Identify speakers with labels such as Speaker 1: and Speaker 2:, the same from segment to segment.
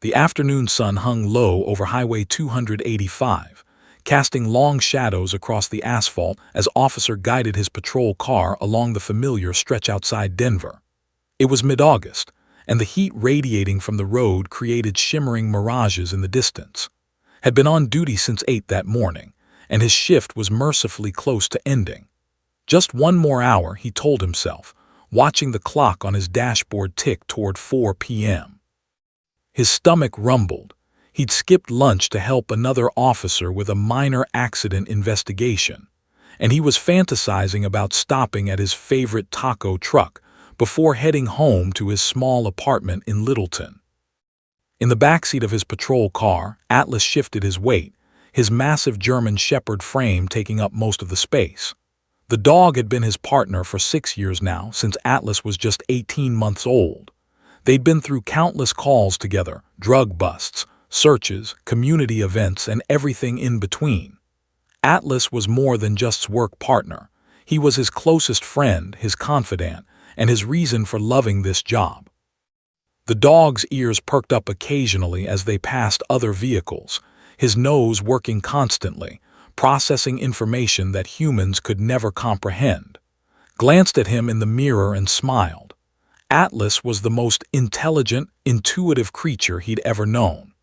Speaker 1: The afternoon sun hung low over Highway 285, casting long shadows across the asphalt as Officer guided his patrol car along the familiar stretch outside Denver. It was mid-August, and the heat radiating from the road created shimmering mirages in the distance. Had been on duty since 8 that morning, and his shift was mercifully close to ending. Just one more hour, he told himself, watching the clock on his dashboard tick toward 4 p.m. His stomach rumbled. He'd skipped lunch to help another officer with a minor accident investigation, and he was fantasizing about stopping at his favorite taco truck before heading home to his small apartment in Littleton. In the backseat of his patrol car, Atlas shifted his weight, his massive German Shepherd frame taking up most of the space. The dog had been his partner for 6 years now, since Atlas was just 18 months old. They'd been through countless calls together, drug busts, searches, community events, and everything in between. Atlas was more than just work partner. He was his closest friend, his confidant, and his reason for loving this job. The dog's ears perked up occasionally as they passed other vehicles, his nose working constantly, processing information that humans could never comprehend. Glanced at him in the mirror and smiled. Atlas was the most intelligent, intuitive creature he'd ever known.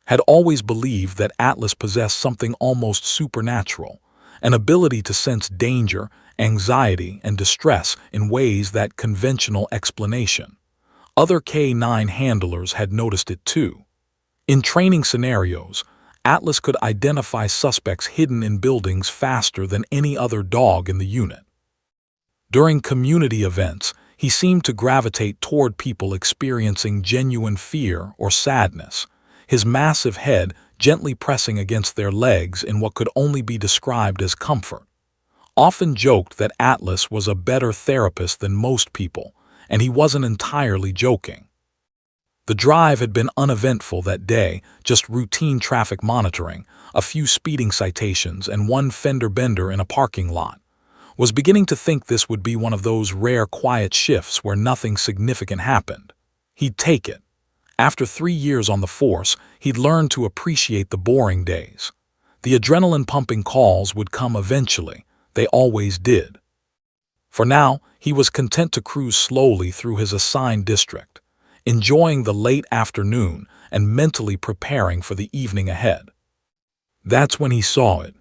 Speaker 1: Had always believed that Atlas possessed something almost supernatural, an ability to sense danger, anxiety, and distress in ways that conventional explanation. Other K9 handlers had noticed it too. In training scenarios, Atlas could identify suspects hidden in buildings faster than any other dog in the unit. During community events, he seemed to gravitate toward people experiencing genuine fear or sadness, his massive head gently pressing against their legs in what could only be described as comfort. Often joked that Atlas was a better therapist than most people, and he wasn't entirely joking. The drive had been uneventful that day, just routine traffic monitoring, a few speeding citations, and one fender bender in a parking lot. Was beginning to think this would be one of those rare quiet shifts where nothing significant happened. He'd take it. After 3 years on the force, he'd learned to appreciate the boring days. The adrenaline-pumping calls would come eventually. They always did. For now, he was content to cruise slowly through his assigned district, enjoying the late afternoon and mentally preparing for the evening ahead. That's when he saw it.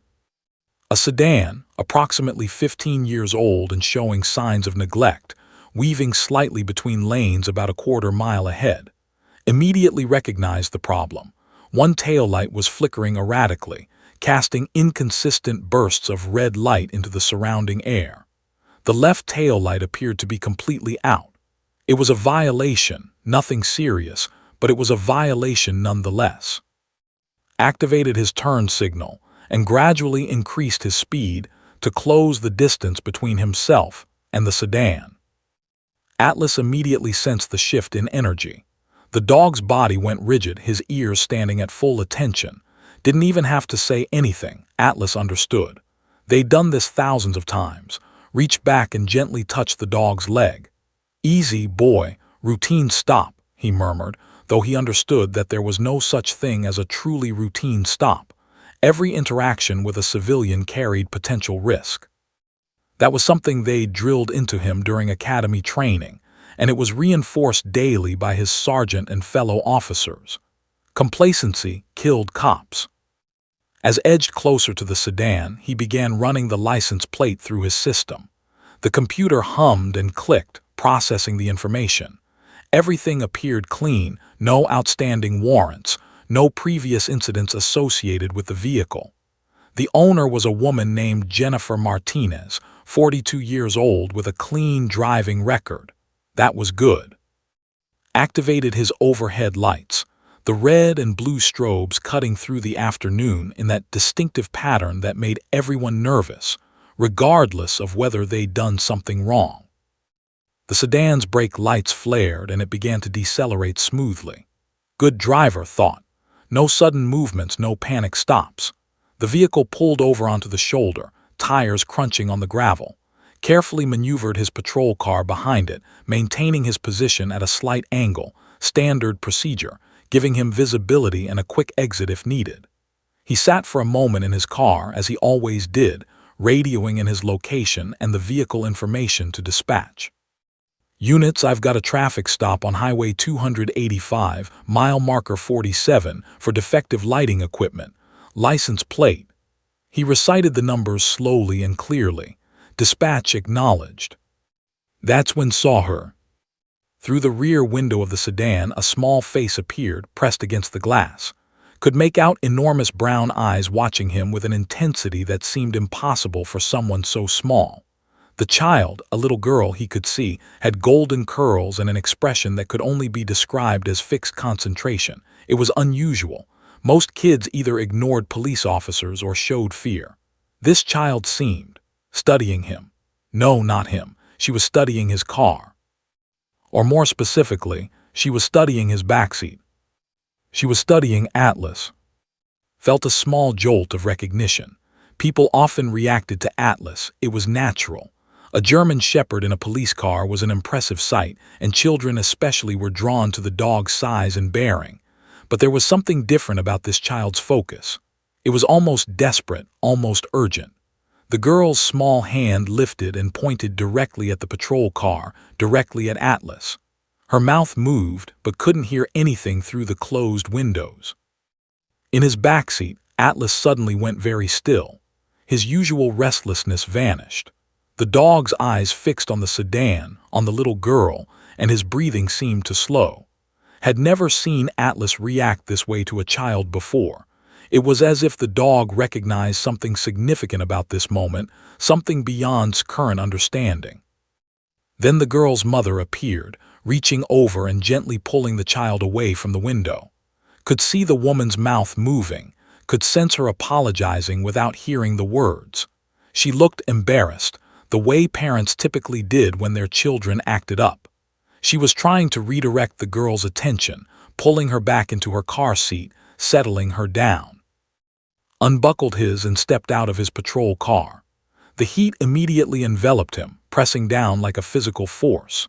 Speaker 1: A sedan, approximately 15 years old and showing signs of neglect, weaving slightly between lanes about a quarter-mile ahead. Immediately recognized the problem. One taillight was flickering erratically, casting inconsistent bursts of red light into the surrounding air. The left taillight appeared to be completely out. It was a violation, nothing serious, but it was a violation nonetheless. Activated his turn signal and gradually increased his speed to close the distance between himself and the sedan. Atlas immediately sensed the shift in energy. The dog's body went rigid, his ears standing at full attention. Didn't even have to say anything, Atlas understood. They'd done this thousands of times. Reached back and gently touched the dog's leg. "Easy, boy, routine stop," he murmured, though he understood that there was no such thing as a truly routine stop. Every interaction with a civilian carried potential risk. That was something they'd drilled into him during academy training, and it was reinforced daily by his sergeant and fellow officers. Complacency killed cops. As edged closer to the sedan, he began running the license plate through his system. The computer hummed and clicked, processing the information. Everything appeared clean, no outstanding warrants, no previous incidents associated with the vehicle. The owner was a woman named Jennifer Martinez, 42 years old with a clean driving record. That was good. Activated his overhead lights, the red and blue strobes cutting through the afternoon in that distinctive pattern that made everyone nervous, regardless of whether they'd done something wrong. The sedan's brake lights flared and it began to decelerate smoothly. Good driver, thought. No sudden movements, no panic stops. The vehicle pulled over onto the shoulder, tires crunching on the gravel. Carefully maneuvered his patrol car behind it, maintaining his position at a slight angle, standard procedure, giving him visibility and a quick exit if needed. He sat for a moment in his car, as he always did, radioing in his location and the vehicle information to dispatch. Units, I've got a traffic stop on Highway 285, mile marker 47, for defective lighting equipment. License plate. He recited the numbers slowly and clearly. Dispatch acknowledged. That's when saw her. Through the rear window of the sedan, a small face appeared, pressed against the glass. Could make out enormous brown eyes watching him with an intensity that seemed impossible for someone so small. The child, a little girl he could see, had golden curls and an expression that could only be described as fixed concentration. It was unusual. Most kids either ignored police officers or showed fear. This child seemed studying him. No, not him. She was studying his car. Or more specifically, she was studying his backseat. She was studying Atlas. Felt a small jolt of recognition. People often reacted to Atlas. It was natural. A German shepherd in a police car was an impressive sight, and children especially were drawn to the dog's size and bearing. But there was something different about this child's focus. It was almost desperate, almost urgent. The girl's small hand lifted and pointed directly at the patrol car, directly at Atlas. Her mouth moved, but couldn't hear anything through the closed windows. In his backseat, Atlas suddenly went very still. His usual restlessness vanished. The dog's eyes fixed on the sedan, on the little girl, and his breathing seemed to slow. Had never seen Atlas react this way to a child before. It was as if the dog recognized something significant about this moment, something beyond current understanding. Then the girl's mother appeared, reaching over and gently pulling the child away from the window. Could see the woman's mouth moving, could sense her apologizing without hearing the words. She looked embarrassed, the way parents typically did when their children acted up. She was trying to redirect the girl's attention, pulling her back into her car seat, settling her down. Unbuckled his and stepped out of his patrol car. The heat immediately enveloped him, pressing down like a physical force.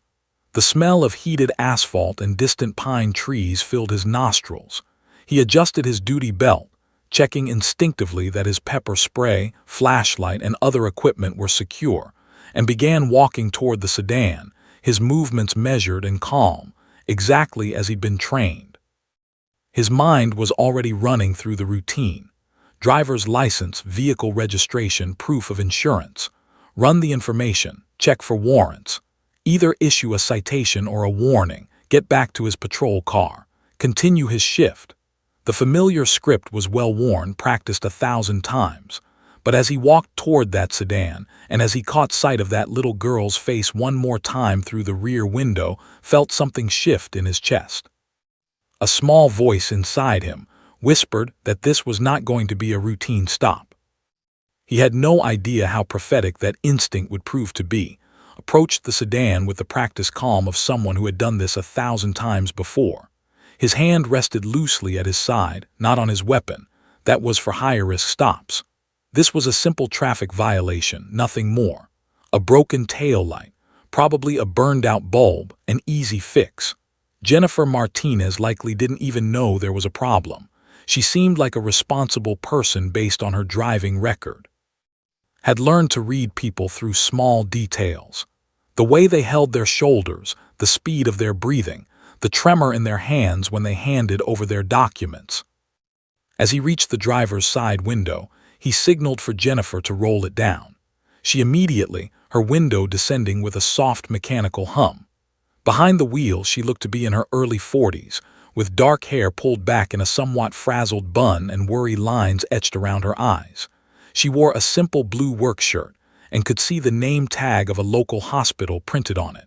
Speaker 1: The smell of heated asphalt and distant pine trees filled his nostrils. He adjusted his duty belt, checking instinctively that his pepper spray, flashlight, and other equipment were secure, and began walking toward the sedan, his movements measured and calm, exactly as he'd been trained. His mind was already running through the routine. Driver's license, vehicle registration, proof of insurance. Run the information, check for warrants. Either issue a citation or a warning, get back to his patrol car, continue his shift. The familiar script was well-worn, practiced 1,000 times. But as he walked toward that sedan, and as he caught sight of that little girl's face one more time through the rear window, felt something shift in his chest. A small voice inside him whispered that this was not going to be a routine stop. He had no idea how prophetic that instinct would prove to be, approached the sedan with the practiced calm of someone who had done this 1,000 times before. His hand rested loosely at his side, not on his weapon. That was for higher-risk stops. This was a simple traffic violation, nothing more. A broken tail light, probably a burned-out bulb, an easy fix. Jennifer Martinez likely didn't even know there was a problem. She seemed like a responsible person based on her driving record. Had learned to read people through small details. The way they held their shoulders, the speed of their breathing, the tremor in their hands when they handed over their documents. As he reached the driver's side window, he signaled for Jennifer to roll it down. She immediately, her window descending with a soft mechanical hum. Behind the wheel, she looked to be in her early 40s, with dark hair pulled back in a somewhat frazzled bun and worry lines etched around her eyes. She wore a simple blue work shirt and could see the name tag of a local hospital printed on it.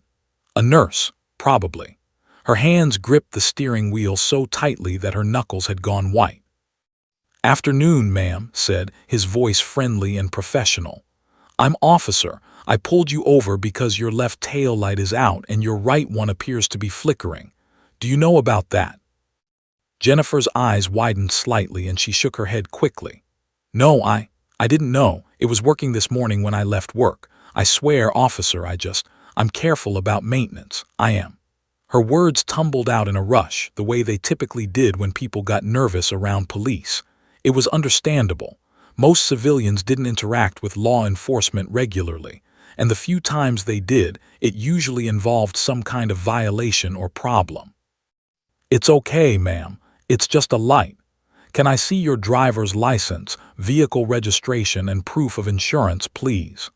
Speaker 1: A nurse, probably. Her hands gripped the steering wheel so tightly that her knuckles had gone white. "Afternoon, ma'am," said, his voice friendly and professional. "I'm Officer. I pulled you over because your left tail light is out and your right one appears to be flickering. Do you know about that?" Jennifer's eyes widened slightly and she shook her head quickly. "No, I didn't know. It was working this morning when I left work. I swear, officer, I'm careful about maintenance. I am." Her words tumbled out in a rush, the way they typically did when people got nervous around police. It was understandable. Most civilians didn't interact with law enforcement regularly, and the few times they did, it usually involved some kind of violation or problem. "It's okay, ma'am. It's just a light. Can I see your driver's license, vehicle registration, and proof of insurance, please?"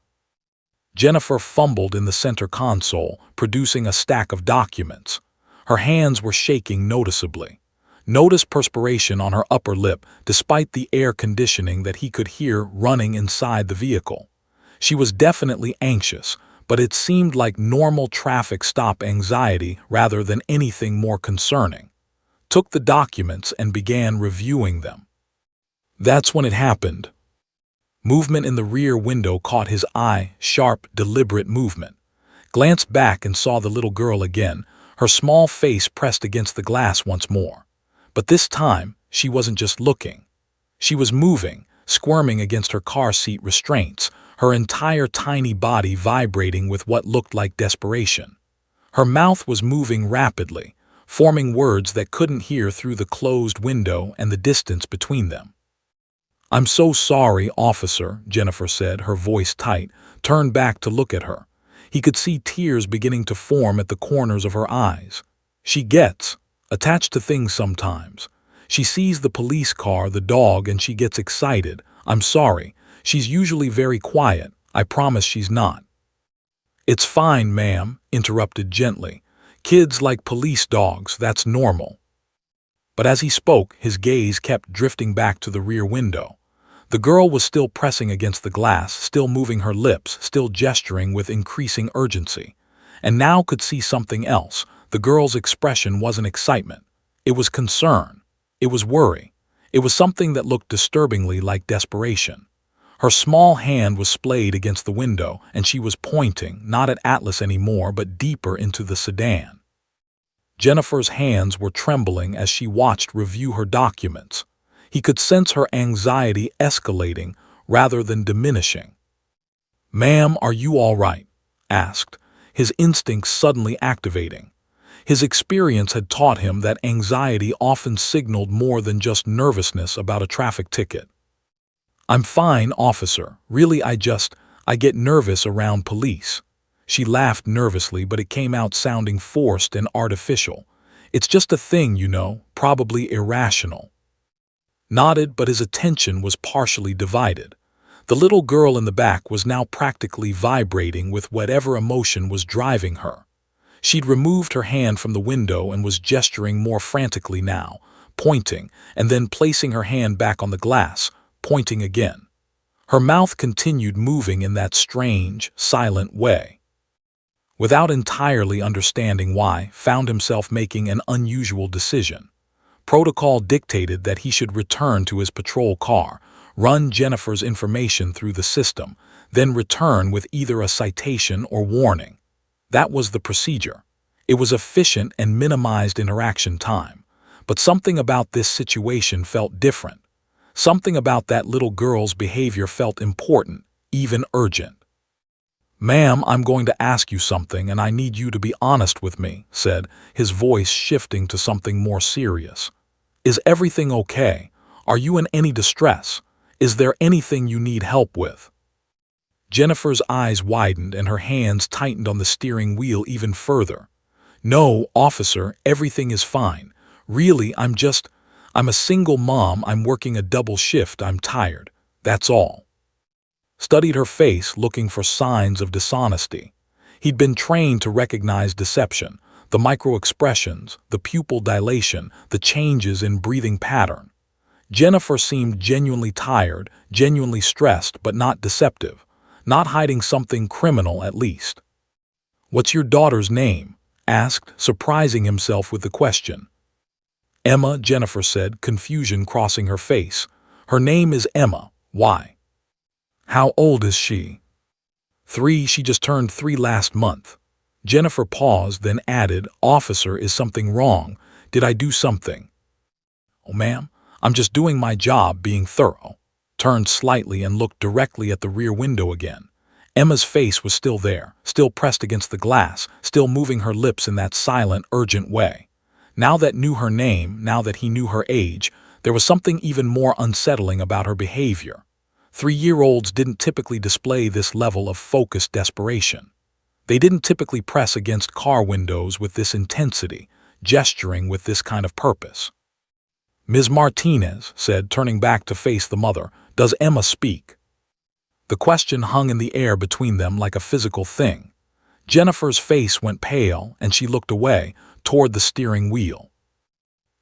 Speaker 1: Jennifer fumbled in the center console, producing a stack of documents. Her hands were shaking noticeably. Noticed perspiration on her upper lip, despite the air conditioning that he could hear running inside the vehicle. She was definitely anxious, but it seemed like normal traffic stop anxiety rather than anything more concerning. Took the documents and began reviewing them. That's when it happened. Movement in the rear window caught his eye, sharp, deliberate movement. Glanced back and saw the little girl again, her small face pressed against the glass once more. But this time, she wasn't just looking. She was moving, squirming against her car seat restraints, her entire tiny body vibrating with what looked like desperation. Her mouth was moving rapidly, forming words that couldn't hear through the closed window and the distance between them. "I'm so sorry, officer," Jennifer said, her voice tight, turned back to look at her. He could see tears beginning to form at the corners of her eyes. She gets attached to things sometimes. She sees the police car, the dog, and she gets excited. "I'm sorry. She's usually very quiet. I promise she's not." "It's fine, ma'am," interrupted gently. "Kids like police dogs, that's normal." But as he spoke, his gaze kept drifting back to the rear window. The girl was still pressing against the glass, still moving her lips, still gesturing with increasing urgency. And now could see something else. The girl's expression wasn't excitement. It was concern. It was worry. It was something that looked disturbingly like desperation. Her small hand was splayed against the window, and she was pointing, not at Atlas anymore, but deeper into the sedan. Jennifer's hands were trembling as she watched review her documents. He could sense her anxiety escalating rather than diminishing. "Ma'am, are you all right?" asked, his instincts suddenly activating. His experience had taught him that anxiety often signaled more than just nervousness about a traffic ticket. "I'm fine, officer. Really, I get nervous around police." She laughed nervously, but it came out sounding forced and artificial. "It's just a thing, you know, probably irrational." Nodded, but his attention was partially divided. The little girl in the back was now practically vibrating with whatever emotion was driving her. She'd removed her hand from the window and was gesturing more frantically now, pointing, and then placing her hand back on the glass, pointing again. Her mouth continued moving in that strange, silent way. Without entirely understanding why, found himself making an unusual decision. Protocol dictated that he should return to his patrol car, run Jennifer's information through the system, then return with either a citation or warning. That was the procedure. It was efficient and minimized interaction time. But something about this situation felt different. Something about that little girl's behavior felt important, even urgent. "Ma'am, I'm going to ask you something, and I need you to be honest with me," said, his voice shifting to something more serious. "Is everything okay? Are you in any distress? Is there anything you need help with?" Jennifer's eyes widened and her hands tightened on the steering wheel even further. "No, officer, everything is fine. Really, I'm a single mom, I'm working a double shift, I'm tired. That's all." Studied her face, looking for signs of dishonesty. He'd been trained to recognize deception, the micro-expressions, the pupil dilation, the changes in breathing pattern. Jennifer seemed genuinely tired, genuinely stressed, but not deceptive. Not hiding something criminal, at least. "What's your daughter's name?" asked, surprising himself with the question. "Emma," Jennifer said, confusion crossing her face. "Her name is Emma. Why?" "How old is she?" 3. She just turned 3 last month." Jennifer paused, then added, "Officer, is something wrong? Did I do something?" "Oh, ma'am, I'm just doing my job, being thorough." Turned slightly and looked directly at the rear window again. Emma's face was still there, still pressed against the glass, still moving her lips in that silent, urgent way. Now that knew her name, now that he knew her age, there was something even more unsettling about her behavior. 3-year-olds didn't typically display this level of focused desperation. They didn't typically press against car windows with this intensity, gesturing with this kind of purpose. "Ms. Martinez," said, turning back to face the mother, "does Emma speak?" The question hung in the air between them like a physical thing. Jennifer's face went pale, and she looked away, toward the steering wheel.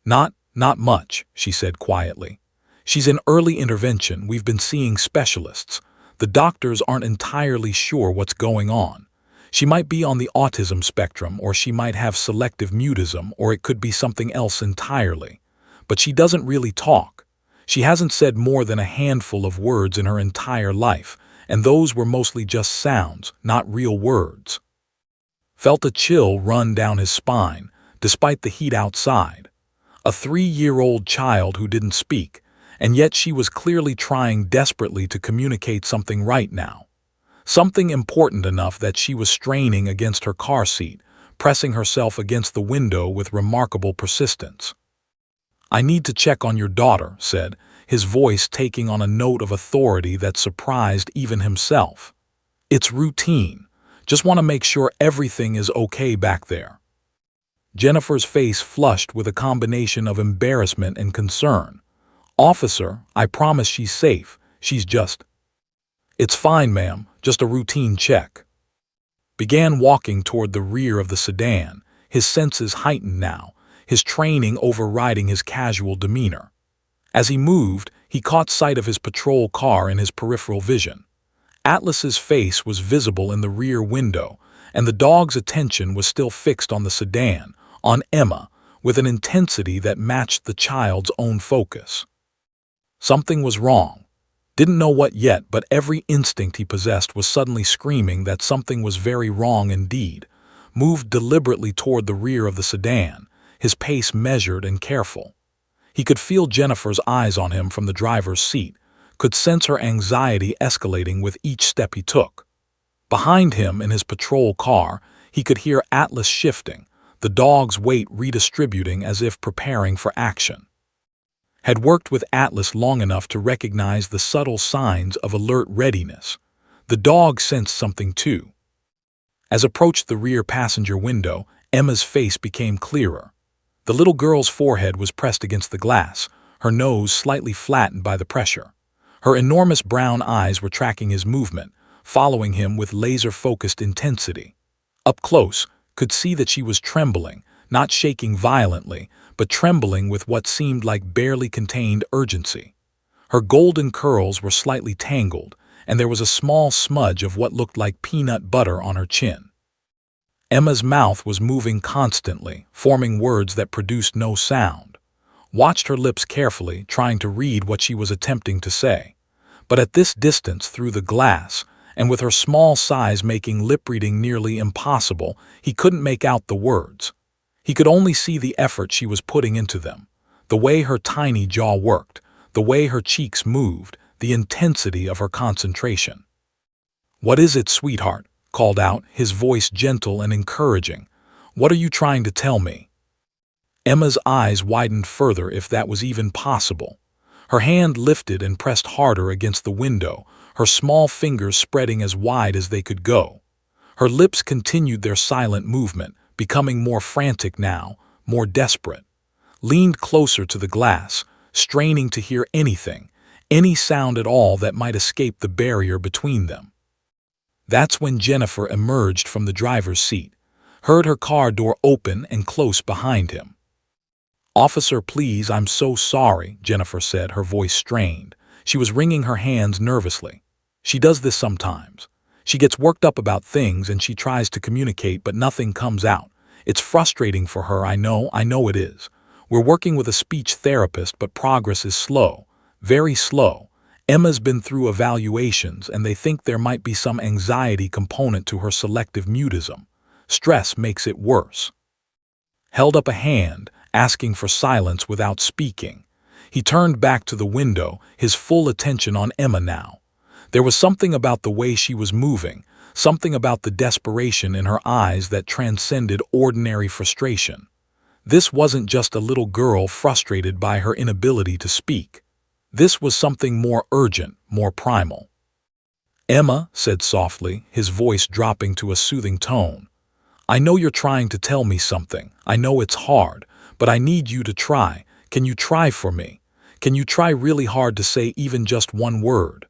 Speaker 1: Not much," she said quietly. "She's in early intervention. We've been seeing specialists. The doctors aren't entirely sure what's going on. She might be on the autism spectrum, or she might have selective mutism, or it could be something else entirely. But she doesn't really talk. She hasn't said more than a handful of words in her entire life, and those were mostly just sounds, not real words." Felt a chill run down his spine, despite the heat outside. A 3-year-old child who didn't speak, and yet she was clearly trying desperately to communicate something right now. Something important enough that she was straining against her car seat, pressing herself against the window with remarkable persistence. "I need to check on your daughter," said, his voice taking on a note of authority that surprised even himself. "It's routine. Just want to make sure everything is okay back there." Jennifer's face flushed with a combination of embarrassment and concern. "Officer, I promise she's safe. She's just—" "It's fine, ma'am. Just a routine check." Began walking toward the rear of the sedan, his senses heightened now, his training overriding his casual demeanor. As he moved, he caught sight of his patrol car in his peripheral vision. Atlas's face was visible in the rear window, and the dog's attention was still fixed on the sedan, on Emma, with an intensity that matched the child's own focus. Something was wrong. Didn't know what yet, but every instinct he possessed was suddenly screaming that something was very wrong indeed. Moved deliberately toward the rear of the sedan, his pace measured and careful. He could feel Jennifer's eyes on him from the driver's seat, could sense her anxiety escalating with each step he took. Behind him in his patrol car, he could hear Atlas shifting, the dog's weight redistributing as if preparing for action. Had worked with Atlas long enough to recognize the subtle signs of alert readiness. The dog sensed something too. As approached the rear passenger window, Emma's face became clearer. The little girl's forehead was pressed against the glass, her nose slightly flattened by the pressure. Her enormous brown eyes were tracking his movement, following him with laser-focused intensity. Up close, could see that she was trembling, not shaking violently, but trembling with what seemed like barely contained urgency. Her golden curls were slightly tangled, and there was a small smudge of what looked like peanut butter on her chin. Emma's mouth was moving constantly, forming words that produced no sound. Watched her lips carefully, trying to read what she was attempting to say. But at this distance through the glass, and with her small size making lip-reading nearly impossible, he couldn't make out the words. He could only see the effort she was putting into them, the way her tiny jaw worked, the way her cheeks moved, the intensity of her concentration. "What is it, sweetheart?" called out, his voice gentle and encouraging. "What are you trying to tell me?" Emma's eyes widened further, if that was even possible. Her hand lifted and pressed harder against the window, her small fingers spreading as wide as they could go. Her lips continued their silent movement, becoming more frantic now, more desperate. Leaned closer to the glass, straining to hear anything, any sound at all that might escape the barrier between them. That's when Jennifer emerged from the driver's seat, heard her car door open and close behind him. "Officer, please, I'm so sorry," Jennifer said, her voice strained. She was wringing her hands nervously. She does this sometimes. She gets worked up about things and she tries to communicate, but nothing comes out. It's frustrating for her, I know it is. We're working with a speech therapist, but progress is slow, very slow. Emma's been through evaluations and they think there might be some anxiety component to her selective mutism. Stress makes it worse. Held up a hand, asking for silence without speaking. He turned back to the window, his full attention on Emma now. There was something about the way she was moving, something about the desperation in her eyes that transcended ordinary frustration. This wasn't just a little girl frustrated by her inability to speak. This was something more urgent, more primal. "Emma," said softly, his voice dropping to a soothing tone, "I know you're trying to tell me something. I know it's hard, but I need you to try. Can you try for me? Can you try really hard to say even just one word?"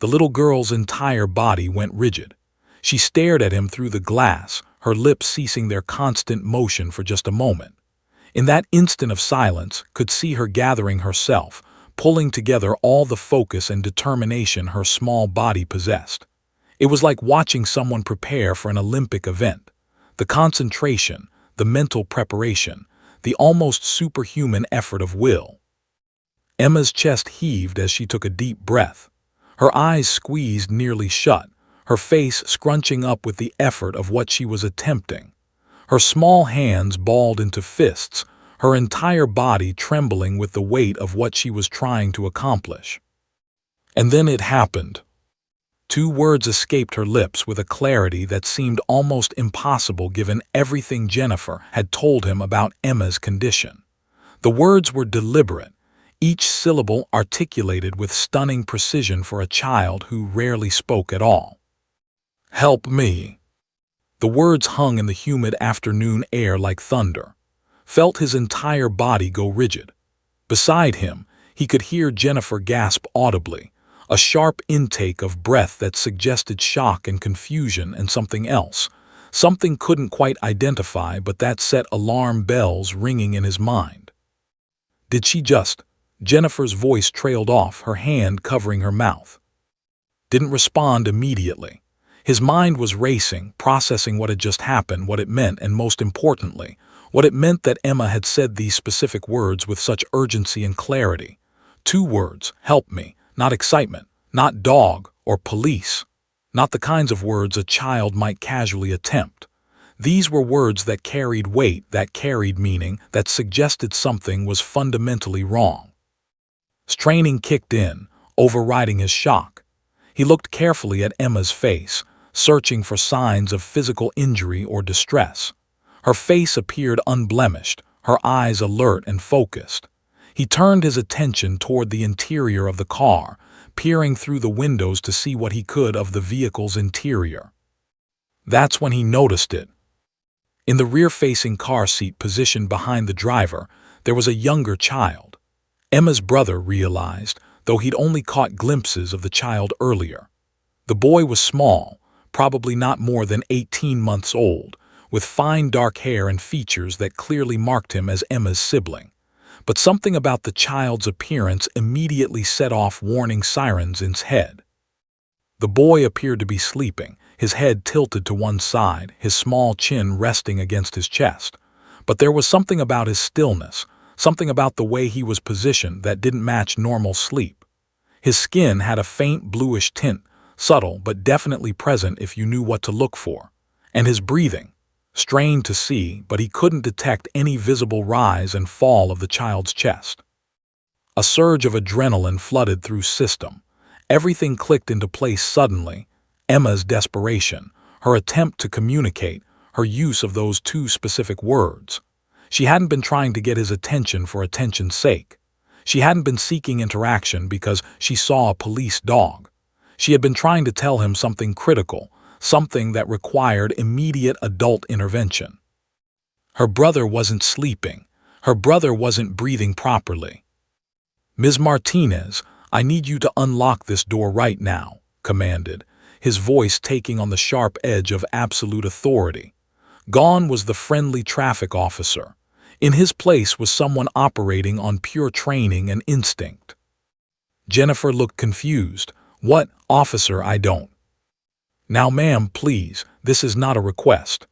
Speaker 1: The little girl's entire body went rigid. She stared at him through the glass, her lips ceasing their constant motion for just a moment. In that instant of silence, could see her gathering herself, pulling together all the focus and determination her small body possessed. It was like watching someone prepare for an Olympic event. The concentration, the mental preparation, the almost superhuman effort of will. Emma's chest heaved as she took a deep breath. Her eyes squeezed nearly shut, her face scrunching up with the effort of what she was attempting. Her small hands balled into fists, her entire body trembling with the weight of what she was trying to accomplish. And then it happened. Two words escaped her lips with a clarity that seemed almost impossible given everything Jennifer had told him about Emma's condition. The words were deliberate, each syllable articulated with stunning precision for a child who rarely spoke at all. "Help me." The words hung in the humid afternoon air like thunder. Felt his entire body go rigid. Beside him, he could hear Jennifer gasp audibly, a sharp intake of breath that suggested shock and confusion and something else, something couldn't quite identify but that set alarm bells ringing in his mind. "Did she just—" Jennifer's voice trailed off, her hand covering her mouth. Didn't respond immediately. His mind was racing, processing what had just happened, what it meant, and most importantly, what it meant that Emma had said these specific words with such urgency and clarity. Two words, help me, not excitement, not dog or police, not the kinds of words a child might casually attempt. These were words that carried weight, that carried meaning, that suggested something was fundamentally wrong. Straining kicked in, overriding his shock. He looked carefully at Emma's face, searching for signs of physical injury or distress. Her face appeared unblemished, her eyes alert and focused. He turned his attention toward the interior of the car, peering through the windows to see what he could of the vehicle's interior. That's when he noticed it. In the rear-facing car seat positioned behind the driver, there was a younger child. Emma's brother realized, though he'd only caught glimpses of the child earlier. The boy was small, probably not more than 18 months old, with fine dark hair and features that clearly marked him as Emma's sibling. But something about the child's appearance immediately set off warning sirens in his head. The boy appeared to be sleeping, his head tilted to one side, his small chin resting against his chest. But there was something about his stillness, something about the way he was positioned that didn't match normal sleep. His skin had a faint bluish tint, subtle but definitely present if you knew what to look for. And his breathing, strained to see, but he couldn't detect any visible rise and fall of the child's chest. A surge of adrenaline flooded through his system. Everything clicked into place suddenly. Emma's desperation, her attempt to communicate, her use of those two specific words. She hadn't been trying to get his attention for attention's sake. She hadn't been seeking interaction because she saw a police dog. She had been trying to tell him something critical, something that required immediate adult intervention. Her brother wasn't sleeping. Her brother wasn't breathing properly. "Ms. Martinez, I need you to unlock this door right now," commanded, his voice taking on the sharp edge of absolute authority. Gone was the friendly traffic officer. In his place was someone operating on pure training and instinct. Jennifer looked confused. "What, officer, I don't." "Now, ma'am, please, this is not a request."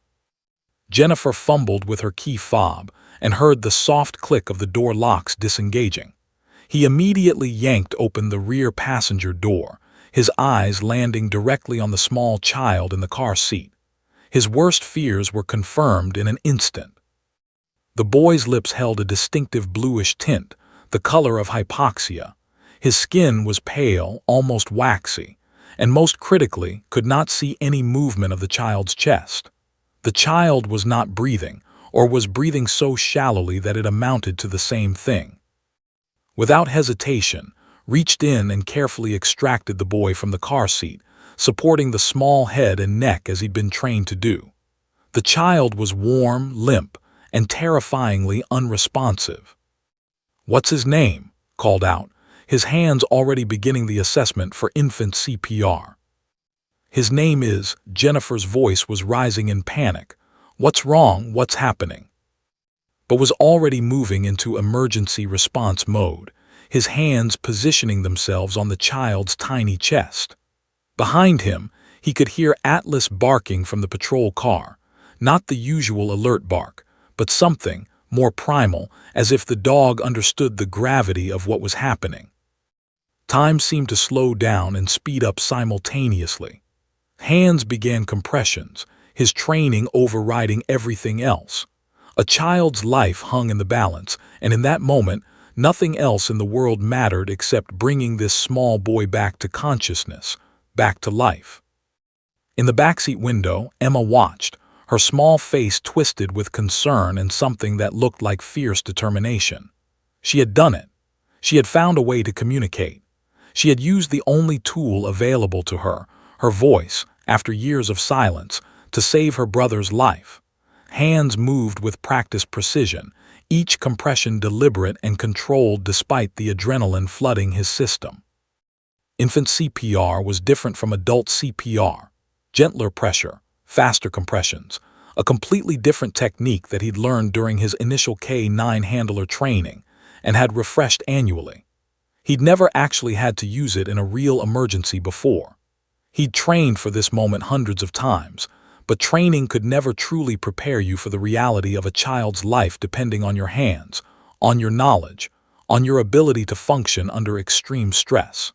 Speaker 1: Jennifer fumbled with her key fob and heard the soft click of the door locks disengaging. He immediately yanked open the rear passenger door, his eyes landing directly on the small child in the car seat. His worst fears were confirmed in an instant. The boy's lips held a distinctive bluish tint, the color of hypoxia. His skin was pale, almost waxy, and most critically, could not see any movement of the child's chest. The child was not breathing, or was breathing so shallowly that it amounted to the same thing. Without hesitation, reached in and carefully extracted the boy from the car seat, supporting the small head and neck as he'd been trained to do. The child was warm, limp, and terrifyingly unresponsive. "What's his name?" called out, his hands already beginning the assessment for infant CPR. "His name is," Jennifer's voice was rising in panic. "What's wrong? What's happening?" But was already moving into emergency response mode, his hands positioning themselves on the child's tiny chest. Behind him, he could hear Atlas barking from the patrol car, not the usual alert bark, but something more primal, as if the dog understood the gravity of what was happening. Time seemed to slow down and speed up simultaneously. Hands began compressions, his training overriding everything else. A child's life hung in the balance, and in that moment, nothing else in the world mattered except bringing this small boy back to consciousness, back to life. In the backseat window, Emma watched, her small face twisted with concern and something that looked like fierce determination. She had done it. She had found a way to communicate. She had used the only tool available to her, her voice, after years of silence, to save her brother's life. Hands moved with practiced precision, each compression deliberate and controlled despite the adrenaline flooding his system. Infant CPR was different from adult CPR. Gentler pressure, faster compressions, a completely different technique that he'd learned during his initial K-9 handler training and had refreshed annually. He'd never actually had to use it in a real emergency before. He'd trained for this moment hundreds of times, but training could never truly prepare you for the reality of a child's life depending on your hands, on your knowledge, on your ability to function under extreme stress.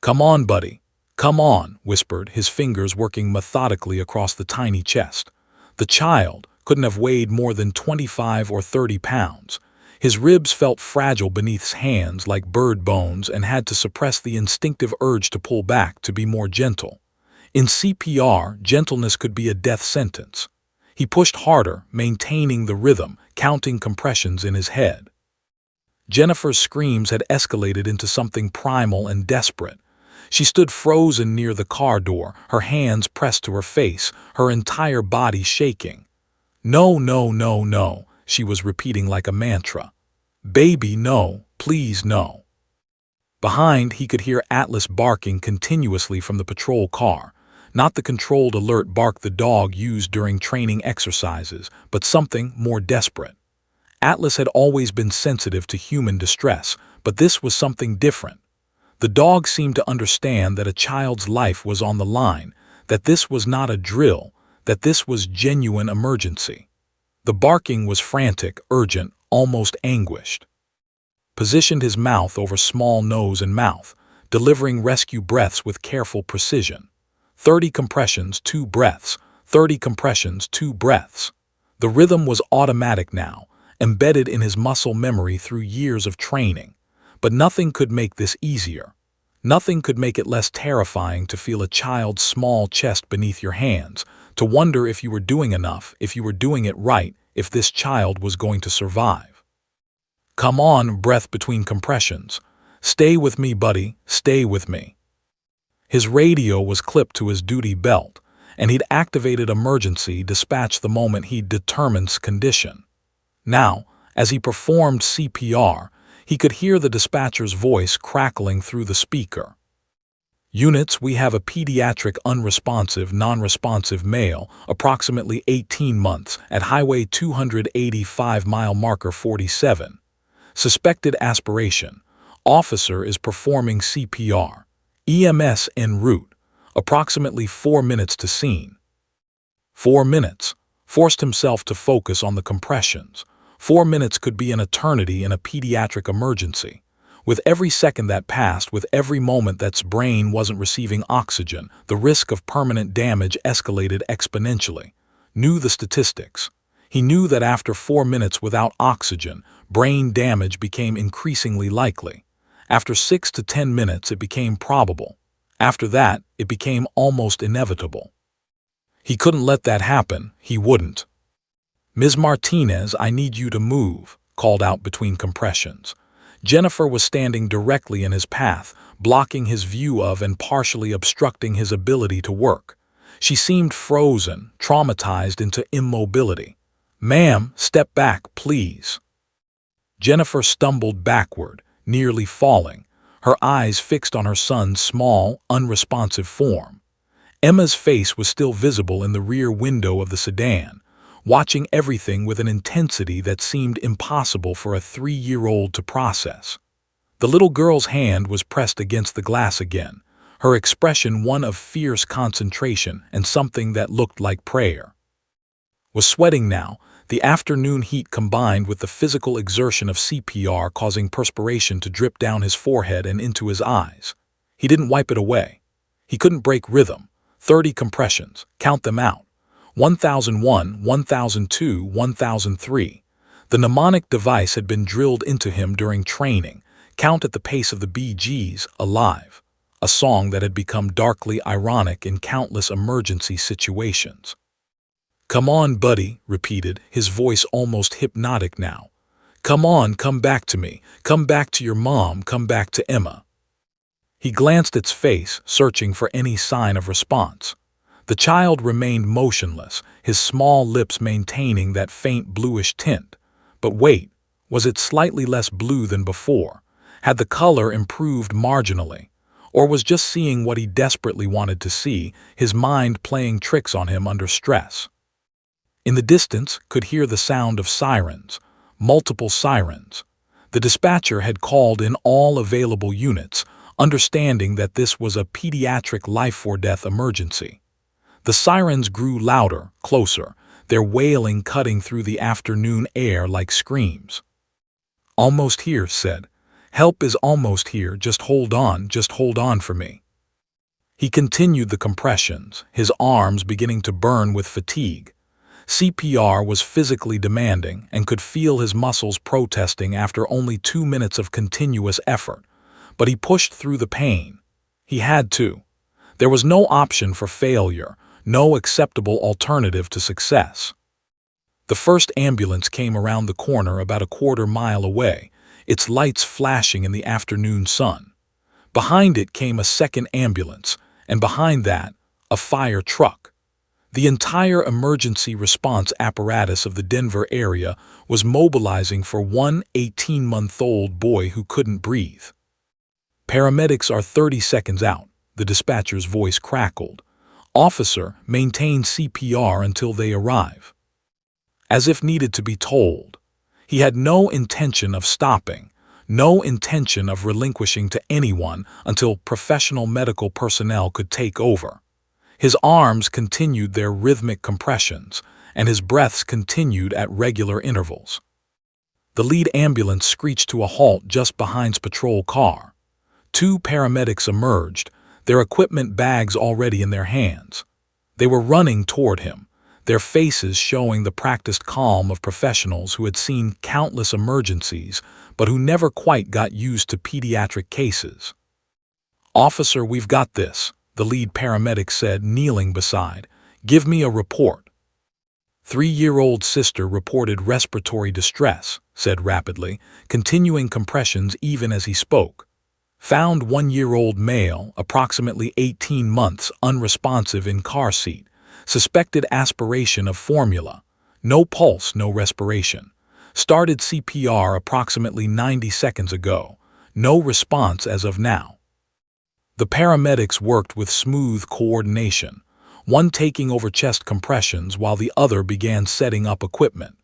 Speaker 1: "Come on, buddy. Come on," whispered, his fingers working methodically across the tiny chest. The child couldn't have weighed more than 25 or 30 pounds. His ribs felt fragile beneath his hands like bird bones and had to suppress the instinctive urge to pull back to be more gentle. In CPR, gentleness could be a death sentence. He pushed harder, maintaining the rhythm, counting compressions in his head. Jennifer's screams had escalated into something primal and desperate. She stood frozen near the car door, her hands pressed to her face, her entire body shaking. "No, no, no, no," she was repeating like a mantra. "Baby, no, please no." Behind, he could hear Atlas barking continuously from the patrol car, not the controlled alert bark the dog used during training exercises, but something more desperate. Atlas had always been sensitive to human distress, but this was something different. The dog seemed to understand that a child's life was on the line, that this was not a drill, that this was genuine emergency. The barking was frantic, urgent, almost anguished. Positioned his mouth over small nose and mouth, delivering rescue breaths with careful precision. 30 compressions, 2 breaths, 30 compressions, 2 breaths. The rhythm was automatic now, embedded in his muscle memory through years of training. But nothing could make this easier. Nothing could make it less terrifying to feel a child's small chest beneath your hands, to wonder if you were doing enough, if you were doing it right, if this child was going to survive. "Come on," breath between compressions. "Stay with me, buddy, stay with me." His radio was clipped to his duty belt, and he'd activated emergency dispatch the moment he'd determined condition. Now, as he performed CPR, he could hear the dispatcher's voice crackling through the speaker. "Units, we have a pediatric unresponsive, non-responsive male, approximately 18 months, at Highway 285 mile marker 47. Suspected aspiration. Officer is performing CPR. EMS en route. Approximately 4 minutes to scene." 4 minutes. Forced himself to focus on the compressions. 4 minutes could be an eternity in a pediatric emergency. With every second that passed, with every moment that's brain wasn't receiving oxygen, the risk of permanent damage escalated exponentially. Knew the statistics. He knew that after 4 minutes without oxygen, brain damage became increasingly likely. After 6 to 10 minutes, it became probable. After that, it became almost inevitable. He couldn't let that happen. He wouldn't. "Ms. Martinez, I need you to move," called out between compressions. Jennifer was standing directly in his path, blocking his view of and partially obstructing his ability to work. She seemed frozen, traumatized into immobility. "Ma'am, step back, please." Jennifer stumbled backward, nearly falling, her eyes fixed on her son's small, unresponsive form. Emma's face was still visible in the rear window of the sedan, watching everything with an intensity that seemed impossible for a 3-year-old to process. The little girl's hand was pressed against the glass again, her expression one of fierce concentration and something that looked like prayer. Was sweating now, the afternoon heat combined with the physical exertion of CPR causing perspiration to drip down his forehead and into his eyes. He didn't wipe it away. He couldn't break rhythm. 30 compressions, count them out. 1001, 1002, 1003. The mnemonic device had been drilled into him during training, count at the pace of the Bee Gees, Alive, a song that had become darkly ironic in countless emergency situations. "Come on, buddy," repeated, his voice almost hypnotic now. "Come on, come back to me, come back to your mom, come back to Emma." He glanced at its face, searching for any sign of response. The child remained motionless, his small lips maintaining that faint bluish tint. But wait, was it slightly less blue than before? Had the color improved marginally? Or was just seeing what he desperately wanted to see, his mind playing tricks on him under stress? In the distance, could hear the sound of sirens, multiple sirens. The dispatcher had called in all available units, understanding that this was a pediatric life-or-death emergency. The sirens grew louder, closer, their wailing cutting through the afternoon air like screams. "Almost here," said. "Help is almost here, just hold on for me." He continued the compressions, his arms beginning to burn with fatigue. CPR was physically demanding and could feel his muscles protesting after only 2 minutes of continuous effort. But he pushed through the pain. He had to. There was no option for failure, no acceptable alternative to success. The first ambulance came around the corner about a quarter-mile away, its lights flashing in the afternoon sun. Behind it came a second ambulance, and behind that, a fire truck. The entire emergency response apparatus of the Denver area was mobilizing for one 18-month-old boy who couldn't breathe. "Paramedics are 30 seconds out," the dispatcher's voice crackled. "Officer, maintain CPR until they arrive." As if needed to be told. He had no intention of stopping, no intention of relinquishing to anyone until professional medical personnel could take over. His arms continued their rhythmic compressions, and his breaths continued at regular intervals. The lead ambulance screeched to a halt just behind his patrol car. 2 paramedics emerged, their equipment bags already in their hands. They were running toward him, their faces showing the practiced calm of professionals who had seen countless emergencies but who never quite got used to pediatric cases. "Officer, we've got this," the lead paramedic said, kneeling beside. "Give me a report." 3-year-old sister reported respiratory distress, said rapidly, continuing compressions even as he spoke. Found 1-year-old male, approximately 18 months, unresponsive in car seat. Suspected aspiration of formula. No pulse, no respiration. Started CPR approximately 90 seconds ago. No response as of now. The paramedics worked with smooth coordination, one taking over chest compressions while the other began setting up equipment.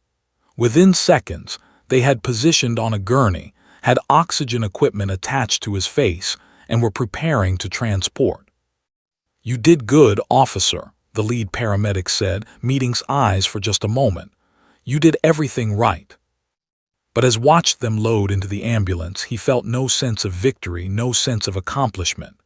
Speaker 1: Within seconds, they had positioned on a gurney, had oxygen equipment attached to his face, and were preparing to transport. "You did good, officer," the lead paramedic said, meeting eyes for just a moment. "You did everything right." But as watched them load into the ambulance, he felt no sense of victory, no sense of accomplishment.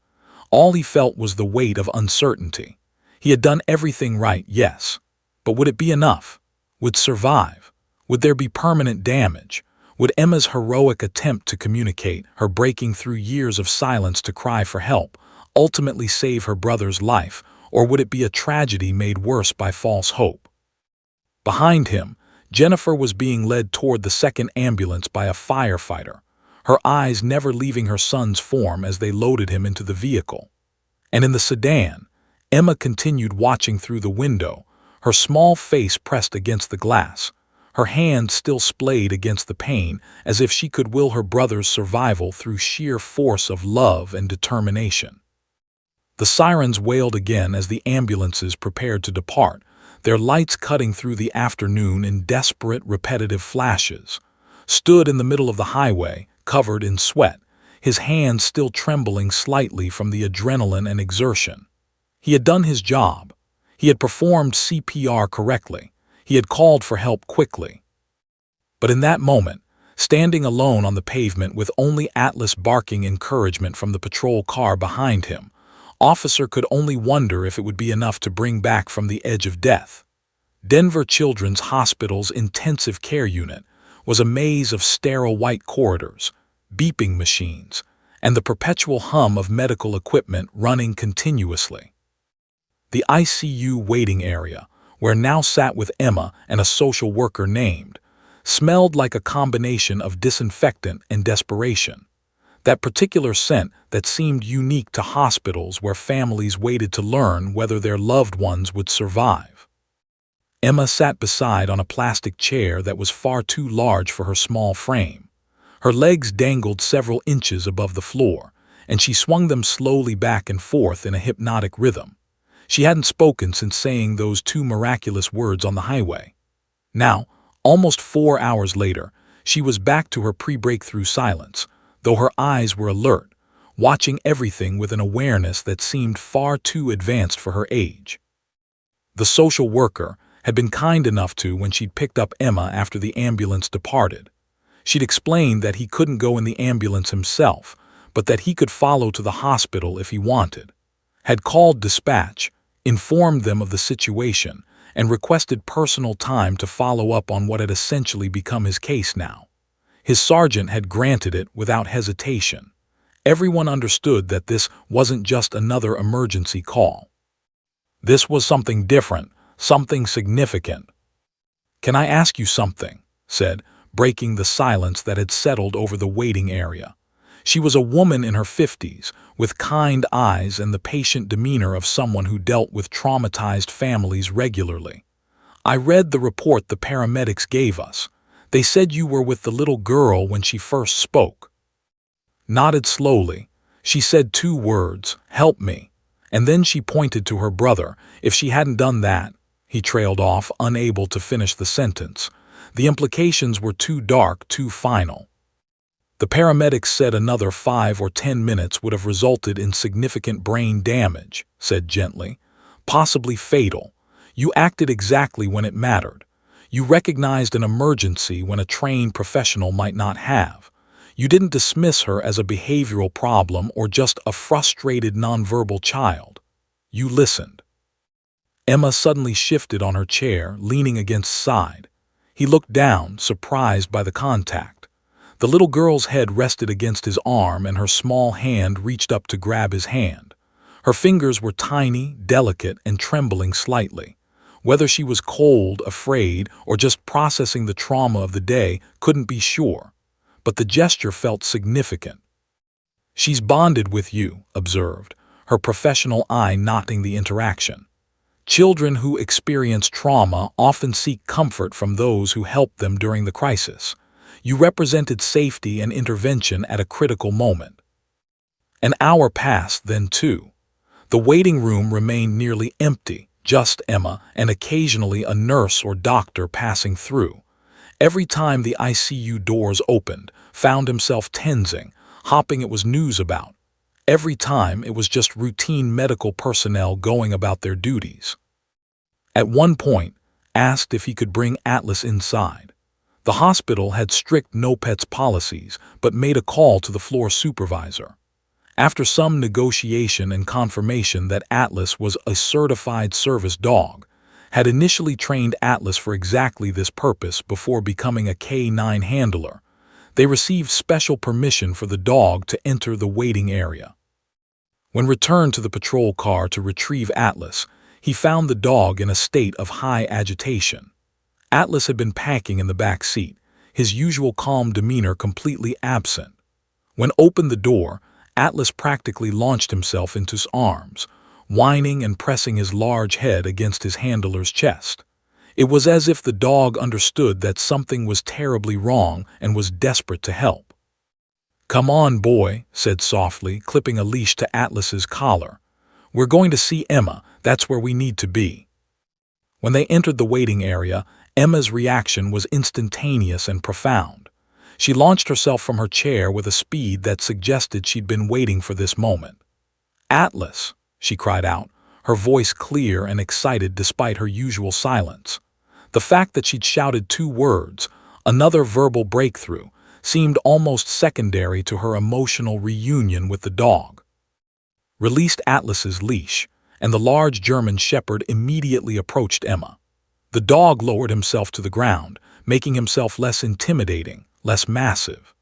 Speaker 1: All he felt was the weight of uncertainty. He had done everything right, yes. But would it be enough? Would survive? Would there be permanent damage? Would Emma's heroic attempt to communicate, her breaking through years of silence to cry for help, ultimately save her brother's life, or would it be a tragedy made worse by false hope? Behind him, Jennifer was being led toward the second ambulance by a firefighter, her eyes never leaving her son's form as they loaded him into the vehicle. And in the sedan, Emma continued watching through the window, her small face pressed against the glass, her hand still splayed against the pane, as if she could will her brother's survival through sheer force of love and determination. The sirens wailed again as the ambulances prepared to depart, their lights cutting through the afternoon in desperate, repetitive flashes. Stood in the middle of the highway, covered in sweat, his hands still trembling slightly from the adrenaline and exertion. He had done his job. He had performed CPR correctly. He had called for help quickly. But in that moment, standing alone on the pavement with only Atlas barking encouragement from the patrol car behind him, Officer could only wonder if it would be enough to bring back from the edge of death. Denver Children's Hospital's intensive care unit was a maze of sterile white corridors, beeping machines, and the perpetual hum of medical equipment running continuously. The ICU waiting area, where now sat with Emma and a social worker named, smelled like a combination of disinfectant and desperation. That particular scent that seemed unique to hospitals where families waited to learn whether their loved ones would survive. Emma sat beside on a plastic chair that was far too large for her small frame. Her legs dangled several inches above the floor, and she swung them slowly back and forth in a hypnotic rhythm. She hadn't spoken since saying those two miraculous words on the highway. Now, almost 4 hours later, she was back to her pre-breakthrough silence, though her eyes were alert, watching everything with an awareness that seemed far too advanced for her age. The social worker had been kind enough to when she'd picked up Emma after the ambulance departed. She'd explained that he couldn't go in the ambulance himself, but that he could follow to the hospital if he wanted. Had called dispatch, informed them of the situation, and requested personal time to follow up on what had essentially become his case now. His sergeant had granted it without hesitation. Everyone understood that this wasn't just another emergency call. This was something different, something significant. "Can I ask you something?" said, breaking the silence that had settled over the waiting area. She was a woman in her 50s, with kind eyes and the patient demeanor of someone who dealt with traumatized families regularly. "I read the report the paramedics gave us. They said you were with the little girl when she first spoke." Nodded slowly. She said 2 words, "Help me," and then she pointed to her brother. If she hadn't done that, he trailed off, unable to finish the sentence. The implications were too dark, too final. The paramedics said another 5 or 10 minutes would have resulted in significant brain damage, said gently, possibly fatal. You acted exactly when it mattered. You recognized an emergency when a trained professional might not have. You didn't dismiss her as a behavioral problem or just a frustrated nonverbal child. You listened. Emma suddenly shifted on her chair, leaning against his side. He looked down, surprised by the contact. The little girl's head rested against his arm and her small hand reached up to grab his hand. Her fingers were tiny, delicate, and trembling slightly. Whether she was cold, afraid, or just processing the trauma of the day, couldn't be sure. But the gesture felt significant. "She's bonded with you," observed, her professional eye noting the interaction. Children who experience trauma often seek comfort from those who help them during the crisis. You represented safety and intervention at a critical moment. An hour passed then too. The waiting room remained nearly empty. Just Emma and occasionally a nurse or doctor passing through. Every time the ICU doors opened, found himself tensing, hopping it was news about. Every time it was just routine medical personnel going about their duties. At one point, asked if he could bring Atlas inside. The hospital had strict no pets policies, but made a call to the floor supervisor. After some negotiation and confirmation that Atlas was a certified service dog, had initially trained Atlas for exactly this purpose before becoming a K9 handler, They received special permission for the dog to enter the waiting area. When returned to the patrol car to retrieve Atlas, he found the dog in a state of high agitation. Atlas had been packing in the back seat, his usual calm demeanor completely absent. When opened the door, Atlas practically launched himself into his arms, whining and pressing his large head against his handler's chest. It was as if the dog understood that something was terribly wrong and was desperate to help. "Come on, boy," said softly, clipping a leash to Atlas's collar. "We're going to see Emma, that's where we need to be." When they entered the waiting area, Emma's reaction was instantaneous and profound. She launched herself from her chair with a speed that suggested she'd been waiting for this moment. "Atlas!" she cried out, her voice clear and excited despite her usual silence. The fact that she'd shouted 2 words, another verbal breakthrough, seemed almost secondary to her emotional reunion with the dog. Released Atlas's leash, and the large German shepherd immediately approached Emma. The dog lowered himself to the ground, making himself less intimidating, less massive.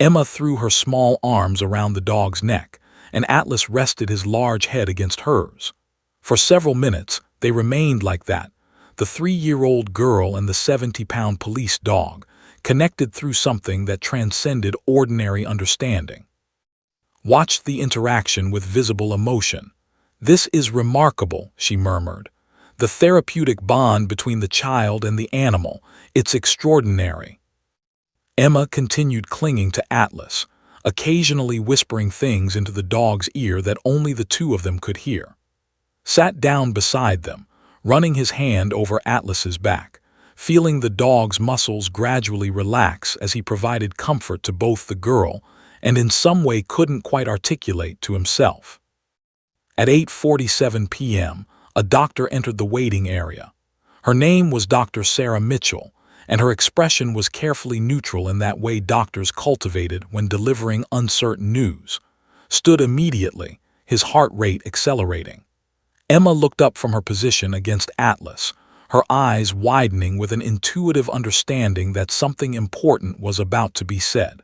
Speaker 1: Emma threw her small arms around the dog's neck, and Atlas rested his large head against hers. For several minutes, they remained like that, the 3-year-old girl and the 70-pound police dog, connected through something that transcended ordinary understanding. Watched the interaction with visible emotion. "This is remarkable," she murmured. "The therapeutic bond between the child and the animal, it's extraordinary." Emma continued clinging to Atlas, occasionally whispering things into the dog's ear that only the 2 of them could hear. Sat down beside them, running his hand over Atlas's back, feeling the dog's muscles gradually relax as he provided comfort to both the girl and in some way couldn't quite articulate to himself. At 8:47 p.m., a doctor entered the waiting area. Her name was Dr. Sarah Mitchell, and her expression was carefully neutral in that way doctors cultivated when delivering uncertain news. Stood immediately, his heart rate accelerating. Emma looked up from her position against Atlas, her eyes widening with an intuitive understanding that something important was about to be said.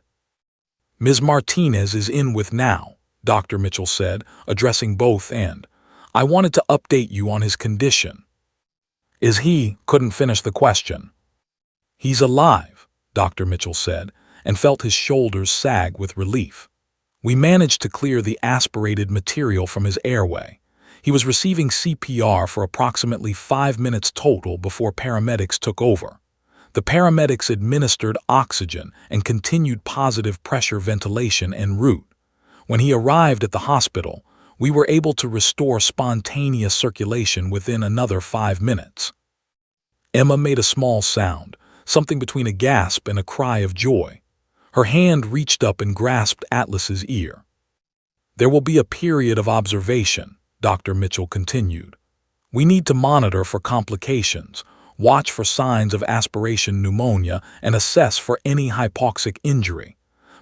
Speaker 1: "Ms. Martinez is in with now," Dr. Mitchell said, addressing both and, "I wanted to update you on his condition." "Is he?" couldn't finish the question. "He's alive," Dr. Mitchell said, and felt his shoulders sag with relief. "We managed to clear the aspirated material from his airway. He was receiving CPR for approximately 5 minutes total before paramedics took over. The paramedics administered oxygen and continued positive pressure ventilation en route. When he arrived at the hospital, we were able to restore spontaneous circulation within another 5 minutes." Emma made a small sound, something between a gasp and a cry of joy. Her hand reached up and grasped Atlas's ear. "There will be a period of observation," Dr. Mitchell continued. "We need to monitor for complications, watch for signs of aspiration pneumonia, and assess for any hypoxic injury.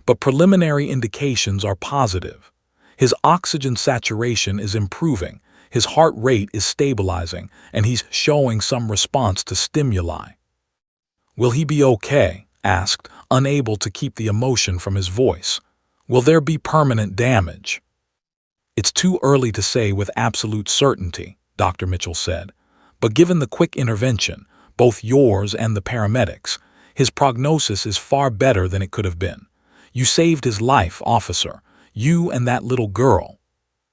Speaker 1: But preliminary indications are positive. His oxygen saturation is improving, his heart rate is stabilizing, and he's showing some response to stimuli." "Will he be okay?" asked, unable to keep the emotion from his voice. "Will there be permanent damage?" "It's too early to say with absolute certainty," Dr. Mitchell said, "but given the quick intervention, both yours and the paramedics, his prognosis is far better than it could have been. You saved his life, officer, you and that little girl."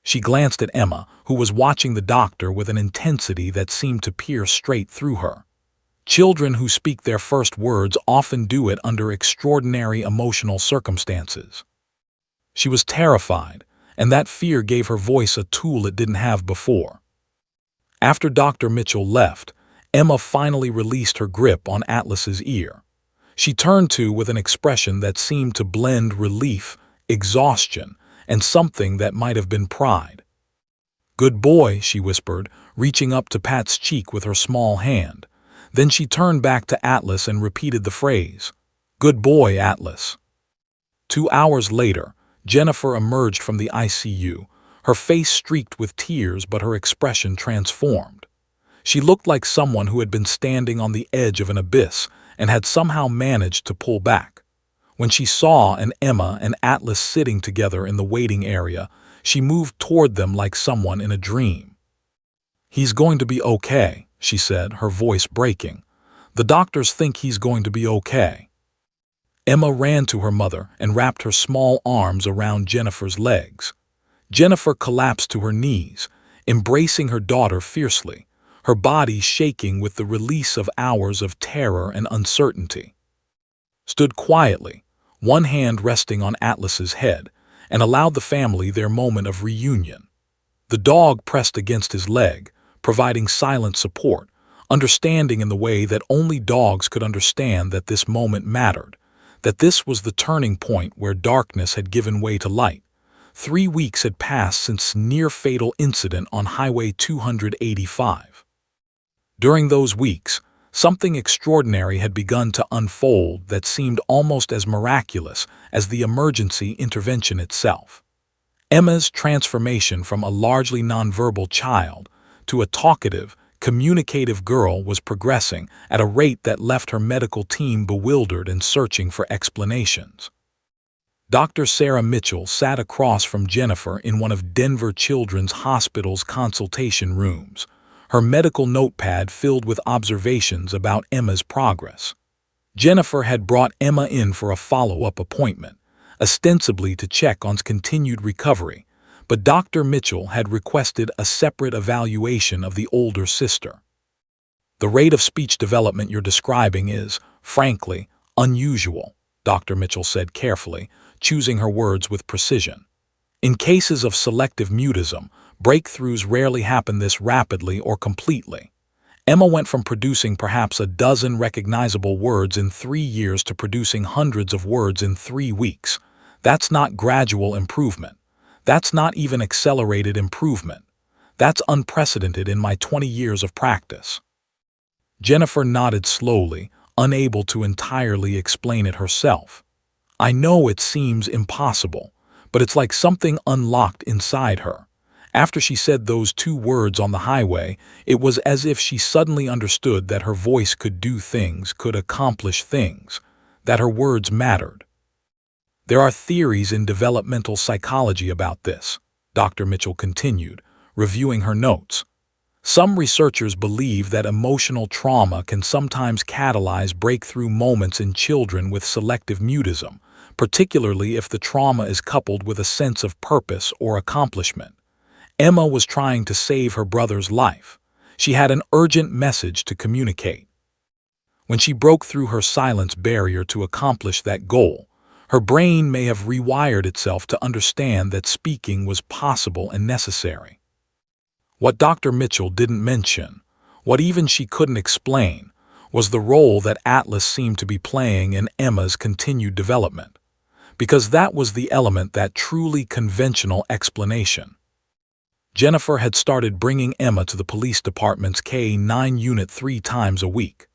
Speaker 1: She glanced at Emma, who was watching the doctor with an intensity that seemed to pierce straight through her. Children who speak their first words often do it under extraordinary emotional circumstances. She was terrified, and that fear gave her voice a tool it didn't have before. After Dr. Mitchell left, Emma finally released her grip on Atlas's ear. She turned to with an expression that seemed to blend relief, exhaustion, and something that might have been pride. "Good boy," she whispered, reaching up to Pat's cheek with her small hand. Then she turned back to Atlas and repeated the phrase, "Good boy, Atlas." 2 hours later, Jennifer emerged from the ICU, her face streaked with tears but her expression transformed. She looked like someone who had been standing on the edge of an abyss and had somehow managed to pull back. When she saw Emma and Atlas sitting together in the waiting area, she moved toward them like someone in a dream. "He's going to be okay," she said, her voice breaking. "The doctors think he's going to be okay." Emma ran to her mother and wrapped her small arms around Jennifer's legs. Jennifer collapsed to her knees, embracing her daughter fiercely, her body shaking with the release of hours of terror and uncertainty. Stood quietly, one hand resting on Atlas's head, and allowed the family their moment of reunion. The dog pressed against his leg, providing silent support, understanding in the way that only dogs could understand that this moment mattered, that this was the turning point where darkness had given way to light. 3 weeks had passed since near-fatal incident on Highway 285. During those weeks, something extraordinary had begun to unfold that seemed almost as miraculous as the emergency intervention itself. Emma's transformation from a largely nonverbal child to a talkative, communicative girl was progressing at a rate that left her medical team bewildered and searching for explanations. Dr. Sarah Mitchell sat across from Jennifer in one of Denver Children's Hospital's consultation rooms, her medical notepad filled with observations about Emma's progress. Jennifer had brought Emma in for a follow-up appointment, ostensibly to check on continued recovery, but Dr. Mitchell had requested a separate evaluation of the older sister. "The rate of speech development you're describing is, frankly, unusual," Dr. Mitchell said carefully, choosing her words with precision. "In cases of selective mutism, breakthroughs rarely happen this rapidly or completely. Emma went from producing perhaps a dozen recognizable words in 3 years to producing hundreds of words in 3 weeks. That's not gradual improvement. That's not even accelerated improvement. That's unprecedented in my 20 years of practice." Jennifer nodded slowly, unable to entirely explain it herself. "I know it seems impossible, but it's like something unlocked inside her. After she said those 2 words on the highway, it was as if she suddenly understood that her voice could do things, could accomplish things, that her words mattered." "There are theories in developmental psychology about this," Dr. Mitchell continued, reviewing her notes. "Some researchers believe that emotional trauma can sometimes catalyze breakthrough moments in children with selective mutism, particularly if the trauma is coupled with a sense of purpose or accomplishment. Emma was trying to save her brother's life. She had an urgent message to communicate. When she broke through her silence barrier to accomplish that goal, her brain may have rewired itself to understand that speaking was possible and necessary." What Dr. Mitchell didn't mention, what even she couldn't explain, was the role that Atlas seemed to be playing in Emma's continued development, because that was the element that truly conventional explanation. Jennifer had started bringing Emma to the police department's K-9 unit 3 times a week.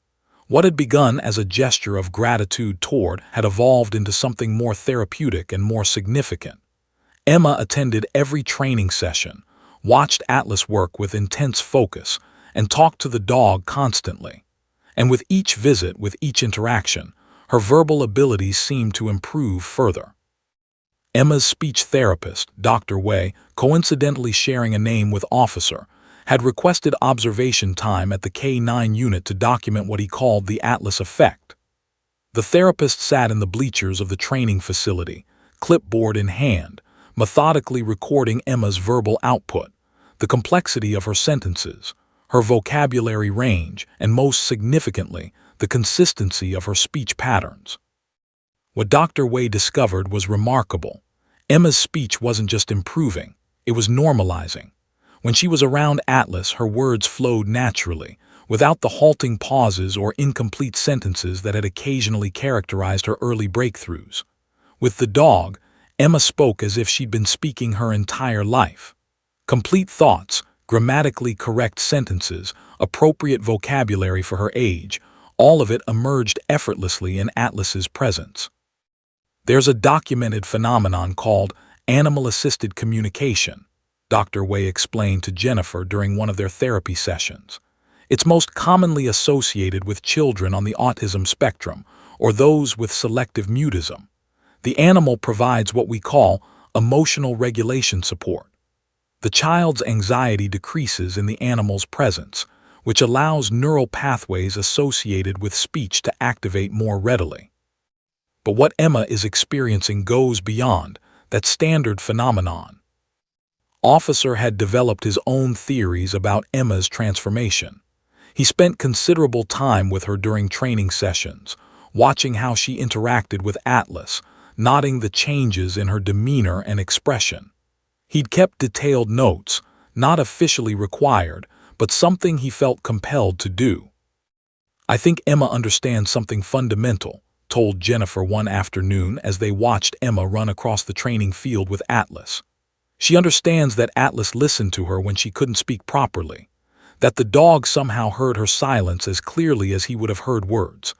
Speaker 1: What had begun as a gesture of gratitude toward had evolved into something more therapeutic and more significant. Emma attended every training session, watched Atlas work with intense focus, and talked to the dog constantly. And with each visit, with each interaction, her verbal abilities seemed to improve further. Emma's speech therapist, Dr. Way, coincidentally sharing a name with Officer, had requested observation time at the K-9 unit to document what he called the Atlas effect. The therapist sat in the bleachers of the training facility, clipboard in hand, methodically recording Emma's verbal output, the complexity of her sentences, her vocabulary range, and most significantly, the consistency of her speech patterns. What Dr. Way discovered was remarkable. Emma's speech wasn't just improving, it was normalizing. When she was around Atlas, her words flowed naturally, without the halting pauses or incomplete sentences that had occasionally characterized her early breakthroughs. With the dog, Emma spoke as if she'd been speaking her entire life. Complete thoughts, grammatically correct sentences, appropriate vocabulary for her age, all of it emerged effortlessly in Atlas's presence. "There's a documented phenomenon called animal-assisted communication," Dr. Way explained to Jennifer during one of their therapy sessions. "It's most commonly associated with children on the autism spectrum or those with selective mutism. The animal provides what we call emotional regulation support. The child's anxiety decreases in the animal's presence, which allows neural pathways associated with speech to activate more readily. But what Emma is experiencing goes beyond that standard phenomenon. Officer had developed his own theories about Emma's transformation. He spent considerable time with her during training sessions, watching how she interacted with Atlas, noting the changes in her demeanor and expression. He'd kept detailed notes, not officially required, but something he felt compelled to do. "I think Emma understands something fundamental," told Jennifer one afternoon as they watched Emma run across the training field with Atlas. "She understands that Atlas listened to her when she couldn't speak properly, that the dog somehow heard her silence as clearly as he would have heard words.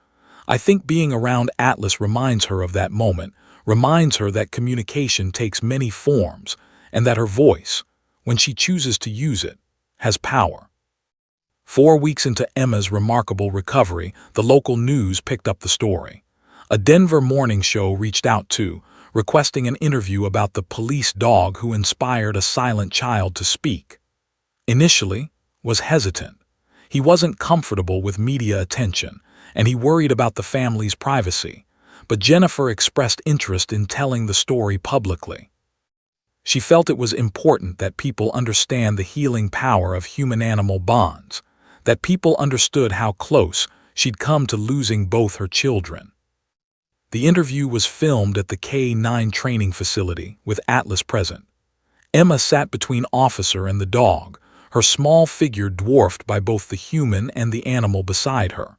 Speaker 1: I think being around Atlas reminds her of that moment, reminds her that communication takes many forms, and that her voice, when she chooses to use it, has power." 4 weeks into Emma's remarkable recovery, the local news picked up the story. A Denver morning show reached out to, requesting an interview about the police dog who inspired a silent child to speak. Initially, was hesitant. He wasn't comfortable with media attention, and he worried about the family's privacy, but Jennifer expressed interest in telling the story publicly. She felt it was important that people understand the healing power of human-animal bonds, that people understood how close she'd come to losing both her children. The interview was filmed at the K-9 training facility, with Atlas present. Emma sat between Officer and the dog, her small figure dwarfed by both the human and the animal beside her.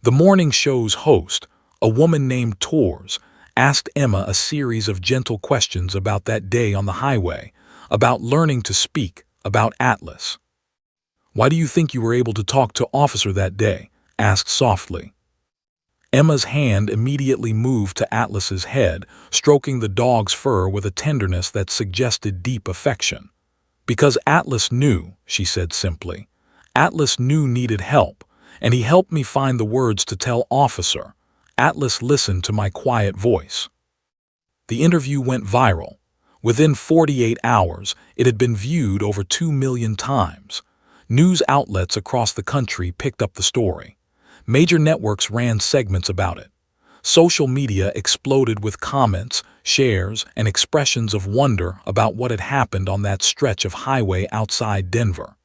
Speaker 1: The morning show's host, a woman named Tors, asked Emma a series of gentle questions about that day on the highway, about learning to speak, about Atlas. "Why do you think you were able to talk to Officer that day?" asked softly. Emma's hand immediately moved to Atlas's head, stroking the dog's fur with a tenderness that suggested deep affection. "Because Atlas knew," she said simply. "Atlas knew needed help, and he helped me find the words to tell Officer. Atlas listened to my quiet voice." The interview went viral. Within 48 hours, it had been viewed over 2 million times. News outlets across the country picked up the story. Major networks ran segments about it. Social media exploded with comments, shares, and expressions of wonder about what had happened on that stretch of highway outside Denver.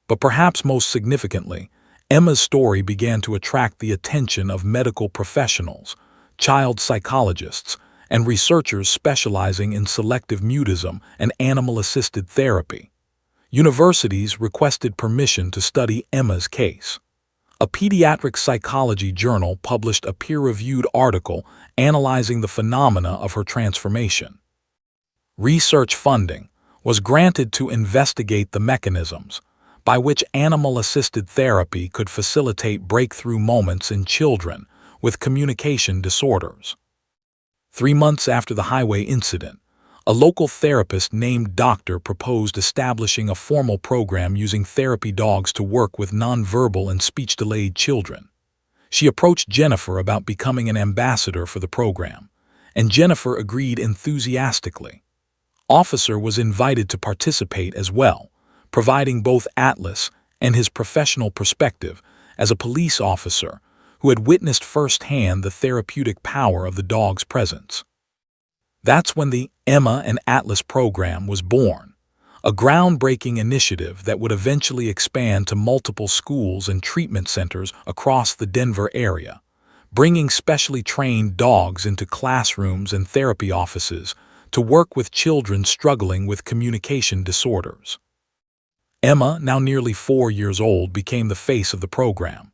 Speaker 1: But perhaps most significantly, Emma's story began to attract the attention of medical professionals, child psychologists, and researchers specializing in selective mutism and animal-assisted therapy. Universities requested permission to study Emma's case. A pediatric psychology journal published a peer-reviewed article analyzing the phenomena of her transformation. Research funding was granted to investigate the mechanisms by which animal-assisted therapy could facilitate breakthrough moments in children with communication disorders. 3 months after the highway incident, a local therapist named Doctor proposed establishing a formal program using therapy dogs to work with nonverbal and speech-delayed children. She approached Jennifer about becoming an ambassador for the program, and Jennifer agreed enthusiastically. Officer was invited to participate as well, providing both Atlas and his professional perspective as a police officer who had witnessed firsthand the therapeutic power of the dog's presence. That's when the Emma and Atlas program was born, a groundbreaking initiative that would eventually expand to multiple schools and treatment centers across the Denver area, bringing specially trained dogs into classrooms and therapy offices to work with children struggling with communication disorders. Emma, now nearly 4 years old, became the face of the program.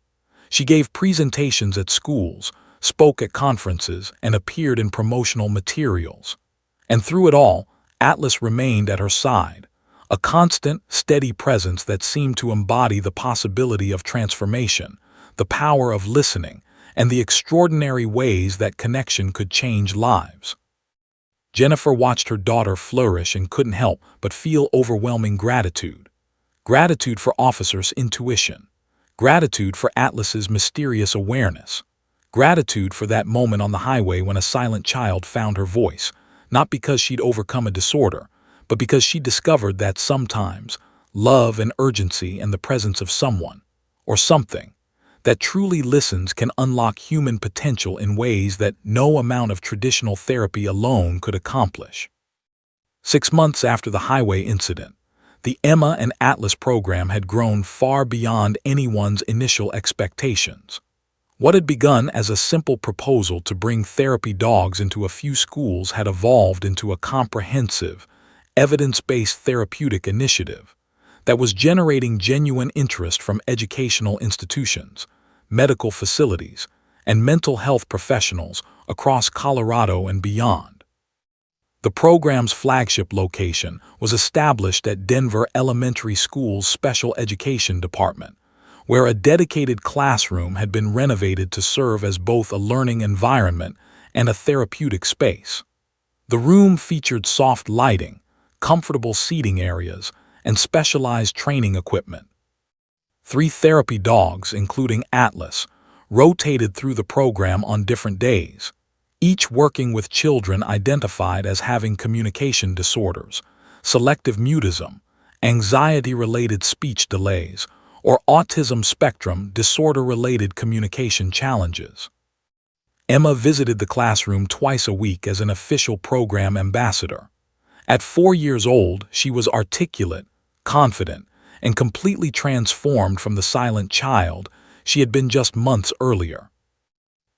Speaker 1: She gave presentations at schools, spoke at conferences, and appeared in promotional materials. And through it all, Atlas remained at her side, a constant, steady presence that seemed to embody the possibility of transformation, the power of listening, and the extraordinary ways that connection could change lives. Jennifer watched her daughter flourish and couldn't help but feel overwhelming gratitude. Gratitude for Officer's intuition, gratitude for Atlas's mysterious awareness, Gratitude for that moment on the highway when a silent child found her voice, not because she'd overcome a disorder, but because she discovered that sometimes love and urgency and the presence of someone, or something, that truly listens can unlock human potential in ways that no amount of traditional therapy alone could accomplish. 6 months after the highway incident, the Emma and Atlas program had grown far beyond anyone's initial expectations. What had begun as a simple proposal to bring therapy dogs into a few schools had evolved into a comprehensive, evidence-based therapeutic initiative that was generating genuine interest from educational institutions, medical facilities, and mental health professionals across Colorado and beyond. The program's flagship location was established at Denver Elementary School's Special Education Department, where a dedicated classroom had been renovated to serve as both a learning environment and a therapeutic space. The room featured soft lighting, comfortable seating areas, and specialized training equipment. 3 therapy dogs, including Atlas, rotated through the program on different days, each working with children identified as having communication disorders, selective mutism, anxiety-related speech delays, or autism spectrum disorder-related communication challenges. Emma visited the classroom twice a week as an official program ambassador. At 4 years old, she was articulate, confident, and completely transformed from the silent child she had been just months earlier.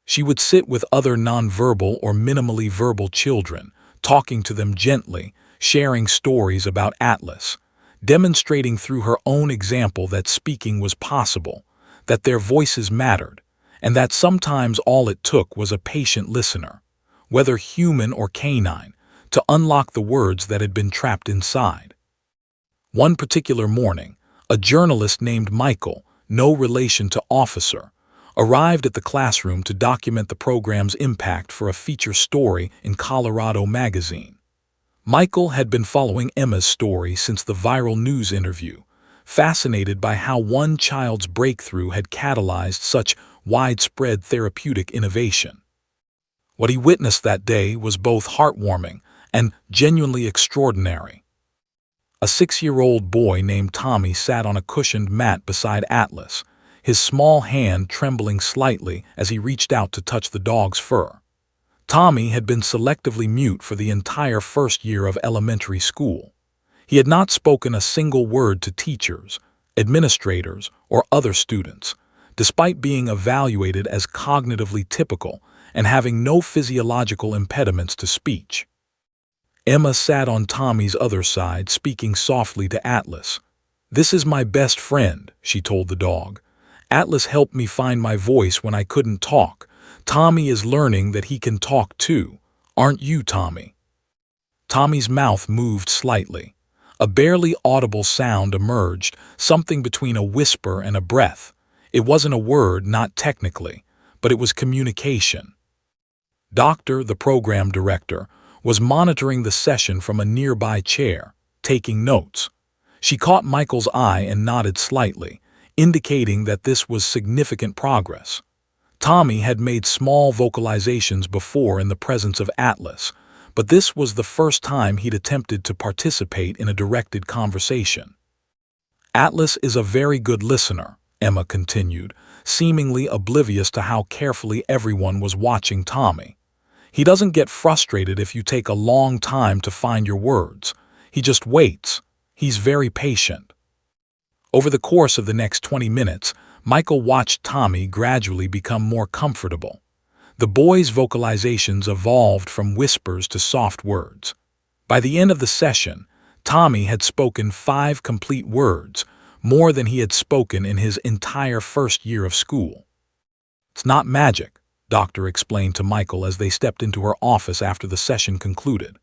Speaker 1: She would sit with other nonverbal or minimally verbal children, talking to them gently, sharing stories about Atlas, demonstrating through her own example that speaking was possible, that their voices mattered, and that sometimes all it took was a patient listener, whether human or canine, to unlock the words that had been trapped inside. One particular morning, a journalist named Michael, no relation to Officer, arrived at the classroom to document the program's impact for a feature story in Colorado Magazine. Michael had been following Emma's story since the viral news interview, fascinated by how one child's breakthrough had catalyzed such widespread therapeutic innovation. What he witnessed that day was both heartwarming and genuinely extraordinary. A 6-year-old boy named Tommy sat on a cushioned mat beside Atlas, his small hand trembling slightly as he reached out to touch the dog's fur. Tommy had been selectively mute for the entire first year of elementary school. He had not spoken a single word to teachers, administrators, or other students, despite being evaluated as cognitively typical and having no physiological impediments to speech. Emma sat on Tommy's other side, speaking softly to Atlas. "This is my best friend," she told the dog. "Atlas helped me find my voice when I couldn't talk. Tommy is learning that he can talk too. Aren't you, Tommy?" Tommy's mouth moved slightly. A barely audible sound emerged, something between a whisper and a breath. It wasn't a word, not technically, but it was communication. Doctor, the program director, was monitoring the session from a nearby chair, taking notes. She caught Michael's eye and nodded slightly, indicating that this was significant progress. Tommy had made small vocalizations before in the presence of Atlas, but this was the first time he'd attempted to participate in a directed conversation. "Atlas is a very good listener," Emma continued, seemingly oblivious to how carefully everyone was watching Tommy. "He doesn't get frustrated if you take a long time to find your words. He just waits. He's very patient." Over the course of the next 20 minutes, Michael watched Tommy gradually become more comfortable. The boy's vocalizations evolved from whispers to soft words. By the end of the session, Tommy had spoken 5 complete words, more than he had spoken in his entire first year of school. "It's not magic," Doctor explained to Michael as they stepped into her office after the session concluded.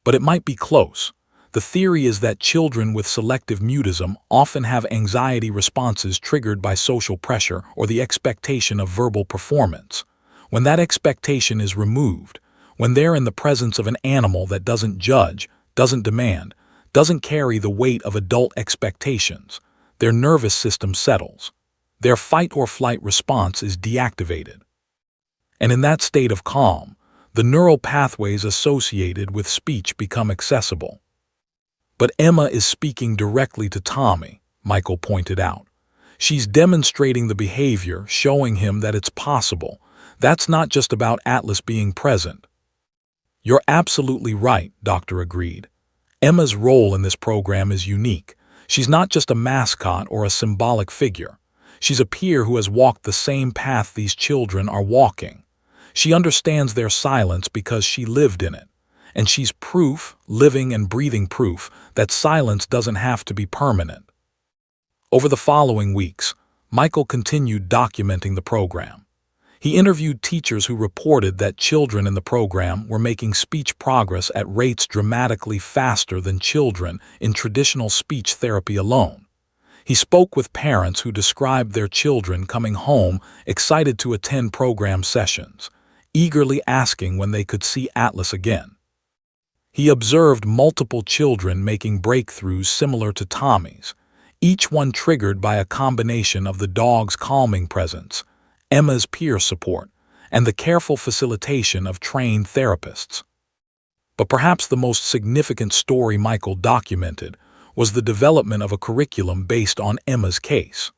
Speaker 1: "But it might be close. The theory is that children with selective mutism often have anxiety responses triggered by social pressure or the expectation of verbal performance. When that expectation is removed, when they're in the presence of an animal that doesn't judge, doesn't demand, doesn't carry the weight of adult expectations, their nervous system settles. Their fight or flight response is deactivated." and in that state of calm, the neural pathways associated with speech become accessible. But Emma is speaking directly to Tommy, Michael pointed out. She's demonstrating the behavior, showing him that it's possible. That's not just about Atlas being present. You're absolutely right, Doctor agreed. Emma's role in this program is unique. She's not just a mascot or a symbolic figure. She's a peer who has walked the same path these children are walking. She understands their silence because she lived in it. And she's proof, living and breathing proof, that silence doesn't have to be permanent. Over the following weeks, Michael continued documenting the program. He interviewed teachers who reported that children in the program were making speech progress at rates dramatically faster than children in traditional speech therapy alone. He spoke with parents who described their children coming home excited to attend program sessions, eagerly asking when they could see Atlas again. He observed multiple children making breakthroughs similar to Tommy's, each one triggered by a combination of the dog's calming presence, Emma's peer support, and the careful facilitation of trained therapists. But perhaps the most significant story Michael documented was the development of a curriculum based on Emma's case.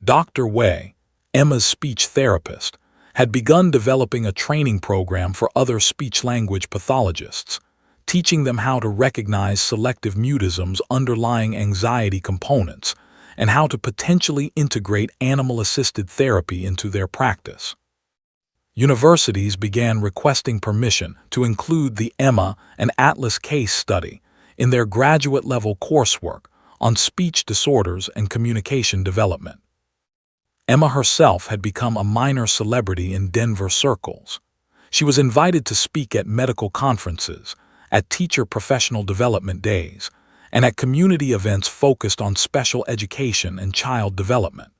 Speaker 1: Dr. Wei, Emma's speech therapist, had begun developing a training program for other speech-language pathologists, teaching them how to recognize selective mutism's underlying anxiety components and how to potentially integrate animal-assisted therapy into their practice. Universities began requesting permission to include the Emma and Atlas case study in their graduate-level coursework on speech disorders and communication development. Emma herself had become a minor celebrity in Denver circles. She was invited to speak at medical conferences, at teacher professional development days, and at community events focused on special education and child development.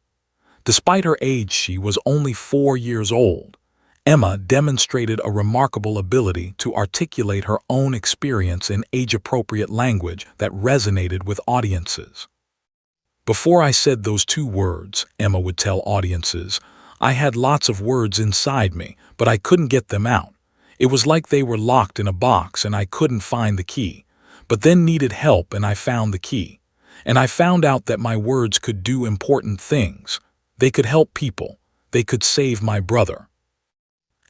Speaker 1: Despite her age, she was only 4 years old. Emma demonstrated a remarkable ability to articulate her own experience in age-appropriate language that resonated with audiences. Before I said those 2 words, Emma would tell audiences, I had lots of words inside me, but I couldn't get them out. It was like they were locked in a box and I couldn't find the key, but then needed help and I found the key. And I found out that my words could do important things. They could help people. They could save my brother.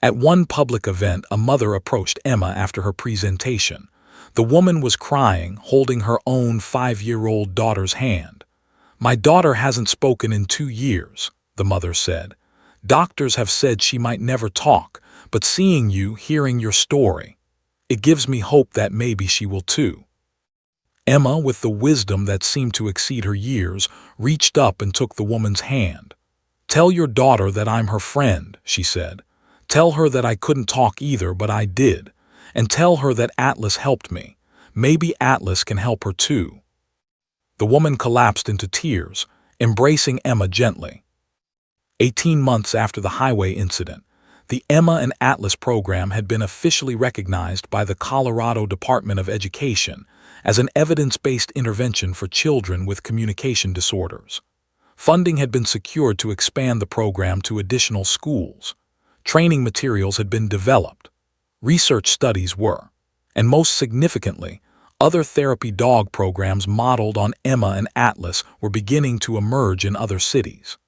Speaker 1: At one public event, a mother approached Emma after her presentation. The woman was crying, holding her own 5-year-old daughter's hand. My daughter hasn't spoken in 2 years, the mother said. Doctors have said she might never talk, but seeing you, hearing your story, it gives me hope that maybe she will too. Emma, with the wisdom that seemed to exceed her years, reached up and took the woman's hand. Tell your daughter that I'm her friend, she said. Tell her that I couldn't talk either, but I did. And tell her that Atlas helped me. Maybe Atlas can help her too. The woman collapsed into tears, embracing Emma gently. 18 months after the highway incident, the Emma and Atlas program had been officially recognized by the Colorado Department of Education as an evidence-based intervention for children with communication disorders. Funding had been secured to expand the program to additional schools. Training materials had been developed. Research studies were, and most significantly, other therapy dog programs modeled on Emma and Atlas were beginning to emerge in other cities.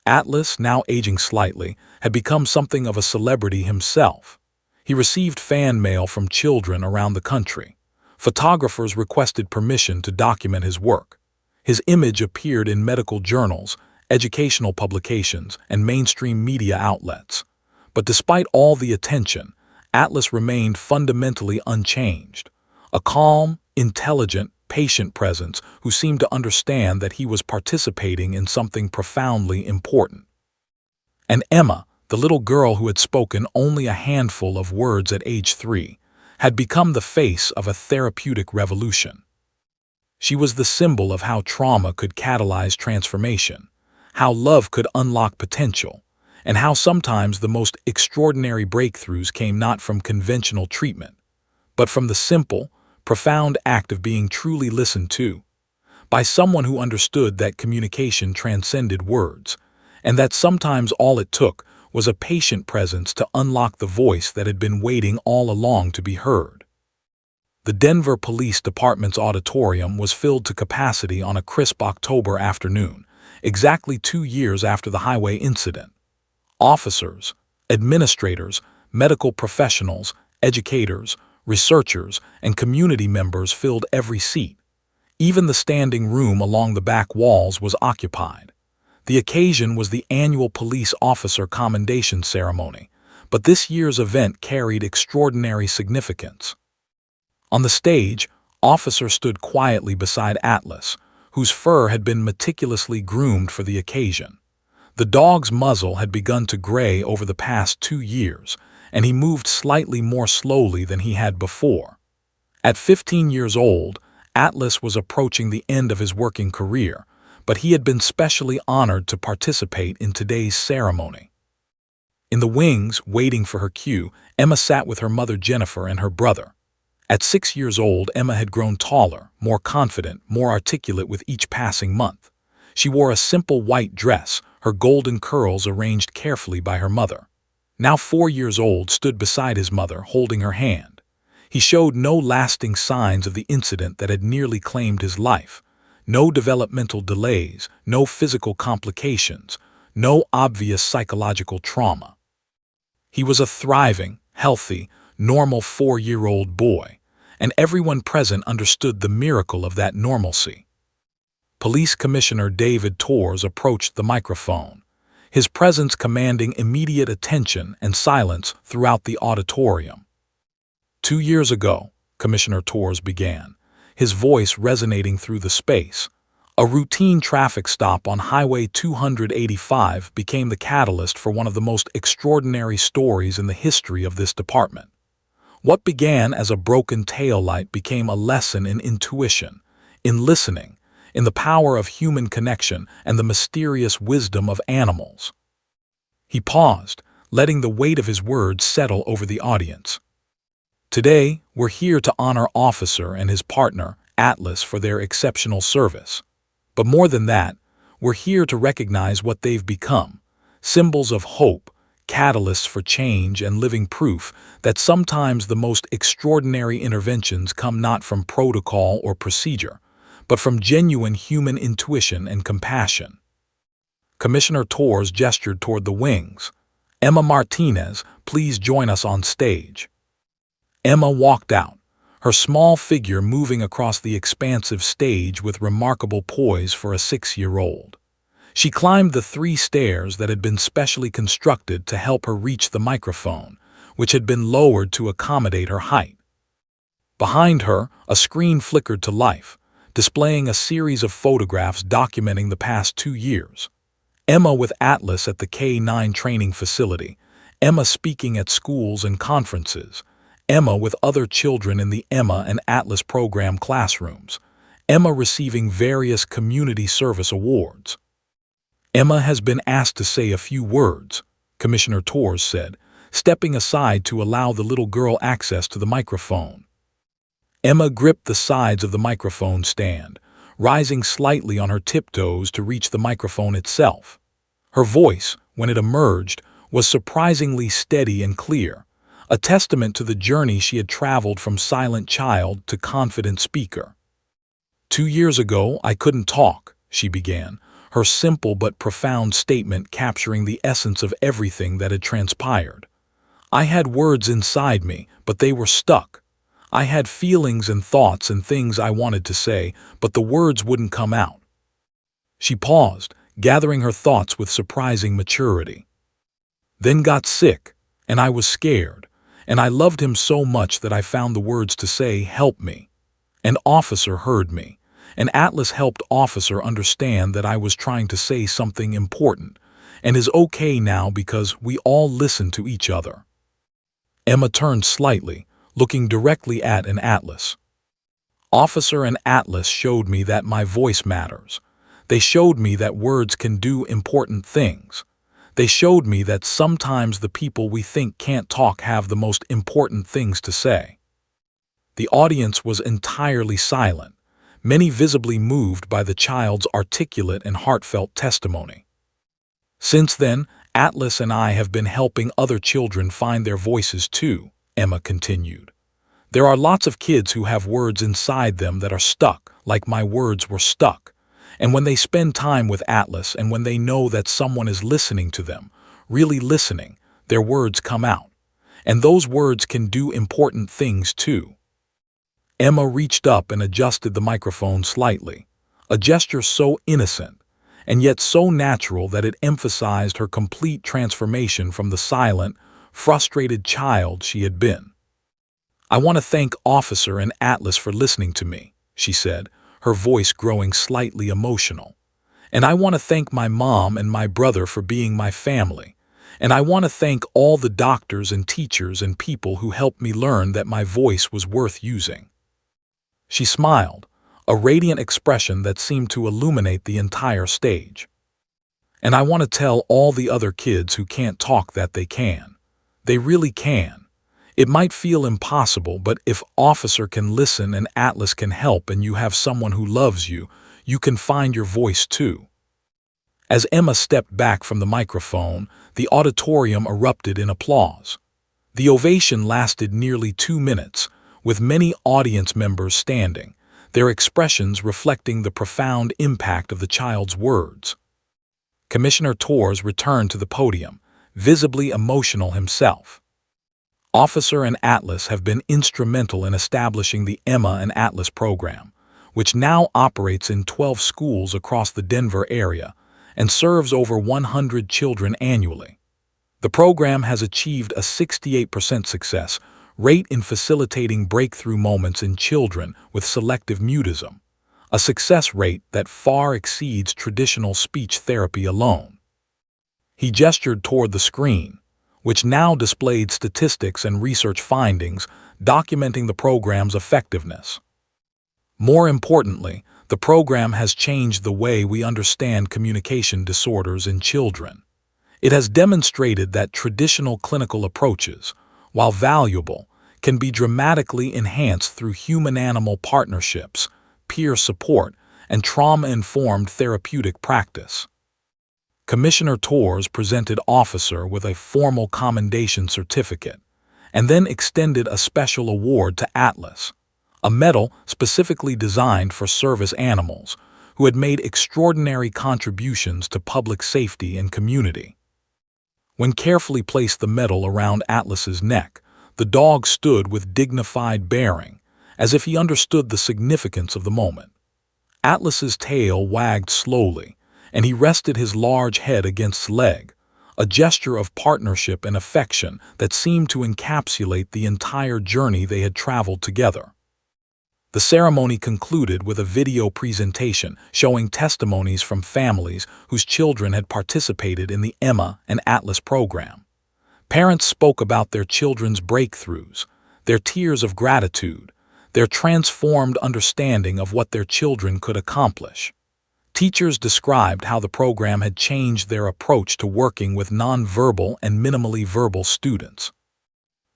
Speaker 1: Atlas, now aging slightly, had become something of a celebrity himself. He received fan mail from children around the country. Photographers requested permission to document his work. His image appeared in medical journals, educational publications, and mainstream media outlets. But despite all the attention, Atlas remained fundamentally unchanged. A calm, intelligent, patient presence who seemed to understand that he was participating in something profoundly important. And Emma, the little girl who had spoken only a handful of words at age 3, had become the face of a therapeutic revolution. She was the symbol of how trauma could catalyze transformation, how love could unlock potential, and how sometimes the most extraordinary breakthroughs came not from conventional treatment, but from the simple, profound act of being truly listened to, by someone who understood that communication transcended words, and that sometimes all it took was a patient presence to unlock the voice that had been waiting all along to be heard. The Denver Police Department's auditorium was filled to capacity on a crisp October afternoon, exactly 2 years after the highway incident. Officers, administrators, medical professionals, educators, researchers, and community members filled every seat. Even the standing room along the back walls was occupied. The occasion was the annual Police Officer Commendation Ceremony, but this year's event carried extraordinary significance. On the stage, Officer stood quietly beside Atlas, whose fur had been meticulously groomed for the occasion. The dog's muzzle had begun to gray over the past 2 years, and he moved slightly more slowly than he had before. At 15 years old, Atlas was approaching the end of his working career, but he had been specially honored to participate in today's ceremony. In the wings, waiting for her cue, Emma sat with her mother Jennifer and her brother. At 6 years old, Emma had grown taller, more confident, more articulate with each passing month. She wore a simple white dress, her golden curls arranged carefully by her mother. Now 4 years old, stood beside his mother, holding her hand. He showed no lasting signs of the incident that had nearly claimed his life. No developmental delays, no physical complications, no obvious psychological trauma. He was a thriving, healthy, normal 4-year-old boy, and everyone present understood the miracle of that normalcy. Police Commissioner David Torres approached the microphone, his presence commanding immediate attention and silence throughout the auditorium. 2 years ago, Commissioner Torres began, his voice resonating through the space. A routine traffic stop on Highway 285 became the catalyst for one of the most extraordinary stories in the history of this department. What began as a broken taillight became a lesson in intuition, in listening, in the power of human connection and the mysterious wisdom of animals. He paused, letting the weight of his words settle over the audience. Today, we're here to honor Officer and his partner, Atlas, for their exceptional service. But more than that, we're here to recognize what they've become, symbols of hope, catalysts for change, and living proof that sometimes the most extraordinary interventions come not from protocol or procedure, but from genuine human intuition and compassion. Commissioner Torres gestured toward the wings. Emma Martinez, please join us on stage. Emma walked out, her small figure moving across the expansive stage with remarkable poise for a 6-year-old. She climbed the 3 stairs that had been specially constructed to help her reach the microphone, which had been lowered to accommodate her height. Behind her, a screen flickered to life, displaying a series of photographs documenting the past 2 years. Emma with Atlas at the K-9 training facility, Emma speaking at schools and conferences, Emma with other children in the Emma and Atlas program classrooms, Emma receiving various community service awards. Emma has been asked to say a few words, Commissioner Torres said, stepping aside to allow the little girl access to the microphone. Emma gripped the sides of the microphone stand, rising slightly on her tiptoes to reach the microphone itself. Her voice, when it emerged, was surprisingly steady and clear, a testament to the journey she had traveled from silent child to confident speaker. 2 years ago, I couldn't talk, she began, her simple but profound statement capturing the essence of everything that had transpired. I had words inside me, but they were stuck. I had feelings and thoughts and things I wanted to say, but the words wouldn't come out. She paused, gathering her thoughts with surprising maturity. Then got sick, and I was scared, and I loved him so much that I found the words to say, "Help me." An officer heard me, and Atlas helped Officer understand that I was trying to say something important, and is okay now because we all listened to each other. Emma turned slightly, looking directly at an Atlas. Officer and Atlas showed me that my voice matters. They showed me that words can do important things. They showed me that sometimes the people we think can't talk have the most important things to say. The audience was entirely silent, many visibly moved by the child's articulate and heartfelt testimony. Since then, Atlas and I have been helping other children find their voices too, Emma continued. There are lots of kids who have words inside them that are stuck, like my words were stuck. And when they spend time with Atlas and when they know that someone is listening to them, really listening, their words come out. And those words can do important things too. Emma reached up and adjusted the microphone slightly, a gesture so innocent, and yet so natural that it emphasized her complete transformation from the silent, frustrated child she had been. I want to thank Officer and Atlas for listening to me, she said, her voice growing slightly emotional. And I want to thank my mom and my brother for being my family. And I want to thank all the doctors and teachers and people who helped me learn that my voice was worth using. She smiled, a radiant expression that seemed to illuminate the entire stage. And I want to tell all the other kids who can't talk that they can. They really can. It might feel impossible, but if Officer can listen and Atlas can help and you have someone who loves you, you can find your voice too. As Emma stepped back from the microphone, the auditorium erupted in applause. The ovation lasted nearly 2 minutes, with many audience members standing, their expressions reflecting the profound impact of the child's words. Commissioner Torres returned to the podium, visibly emotional himself. Officer and Atlas have been instrumental in establishing the Emma and Atlas program, which now operates in 12 schools across the Denver area and serves over 100 children annually. The program has achieved a 68% success rate in facilitating breakthrough moments in children with selective mutism, a success rate that far exceeds traditional speech therapy alone. He gestured toward the screen, which now displayed statistics and research findings documenting the program's effectiveness. More importantly, the program has changed the way we understand communication disorders in children. It has demonstrated that traditional clinical approaches, while valuable, can be dramatically enhanced through human-animal partnerships, peer support, and trauma-informed therapeutic practice. Commissioner Torres presented Officer with a formal commendation certificate, and then extended a special award to Atlas, a medal specifically designed for service animals who had made extraordinary contributions to public safety and community. When carefully placed the medal around Atlas's neck, the dog stood with dignified bearing, as if he understood the significance of the moment. Atlas's tail wagged slowly, and he rested his large head against his leg, a gesture of partnership and affection that seemed to encapsulate the entire journey they had traveled together. The ceremony concluded with a video presentation showing testimonies from families whose children had participated in the Emma and Atlas program. Parents spoke about their children's breakthroughs, their tears of gratitude, their transformed understanding of what their children could accomplish. Teachers described how the program had changed their approach to working with nonverbal and minimally verbal students.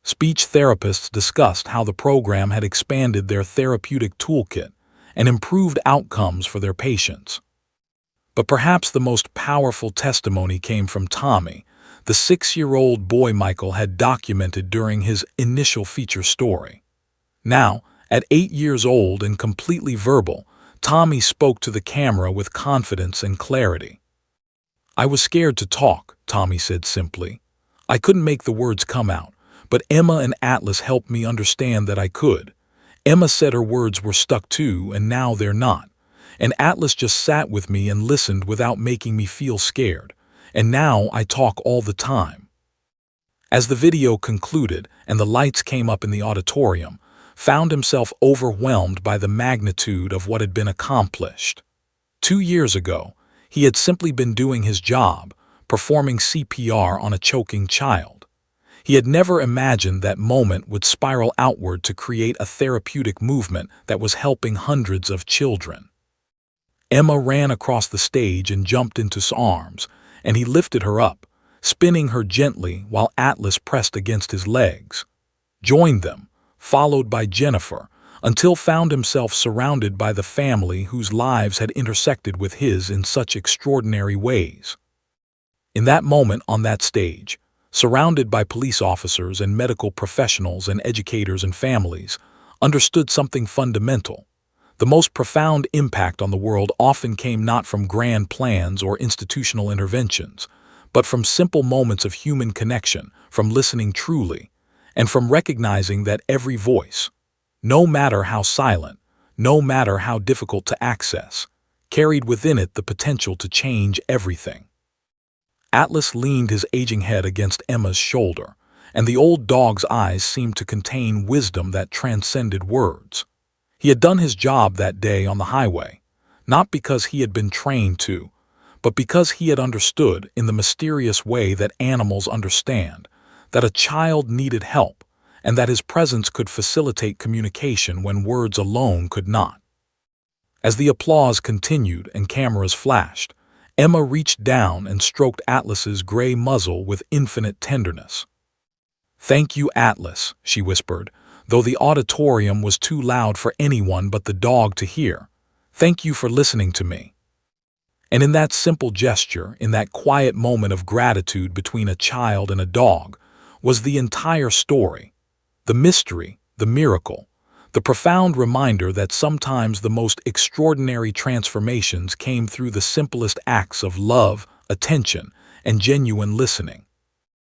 Speaker 1: Speech therapists discussed how the program had expanded their therapeutic toolkit and improved outcomes for their patients. But perhaps the most powerful testimony came from Tommy, the 6-year-old boy Michael had documented during his initial feature story. Now, at 8 years old and completely verbal, Tommy spoke to the camera with confidence and clarity. "I was scared to talk," Tommy said simply. "I couldn't make the words come out, but Emma and Atlas helped me understand that I could. Emma said her words were stuck too, and now they're not. And Atlas just sat with me and listened without making me feel scared. And now I talk all the time." As the video concluded and the lights came up in the auditorium, found himself overwhelmed by the magnitude of what had been accomplished. 2 years ago, he had simply been doing his job, performing CPR on a choking child. He had never imagined that moment would spiral outward to create a therapeutic movement that was helping hundreds of children. Emma ran across the stage and jumped into his arms, and he lifted her up, spinning her gently while Atlas pressed against his legs. Joined them, followed by Jennifer, until found himself surrounded by the family whose lives had intersected with his in such extraordinary ways. In that moment on that stage, surrounded by police officers and medical professionals and educators and families, understood something fundamental. The most profound impact on the world often came not from grand plans or institutional interventions, but from simple moments of human connection, from listening truly, and from recognizing that every voice, no matter how silent, no matter how difficult to access, carried within it the potential to change everything. Atlas leaned his aging head against Emma's shoulder, and the old dog's eyes seemed to contain wisdom that transcended words. He had done his job that day on the highway, not because he had been trained to, but because he had understood in the mysterious way that animals understand, that a child needed help, and that his presence could facilitate communication when words alone could not. As the applause continued and cameras flashed, Emma reached down and stroked Atlas's gray muzzle with infinite tenderness. "Thank you, Atlas," she whispered, though the auditorium was too loud for anyone but the dog to hear. "Thank you for listening to me." And in that simple gesture, in that quiet moment of gratitude between a child and a dog, was the entire story. The mystery, the miracle, the profound reminder that sometimes the most extraordinary transformations came through the simplest acts of love, attention, and genuine listening.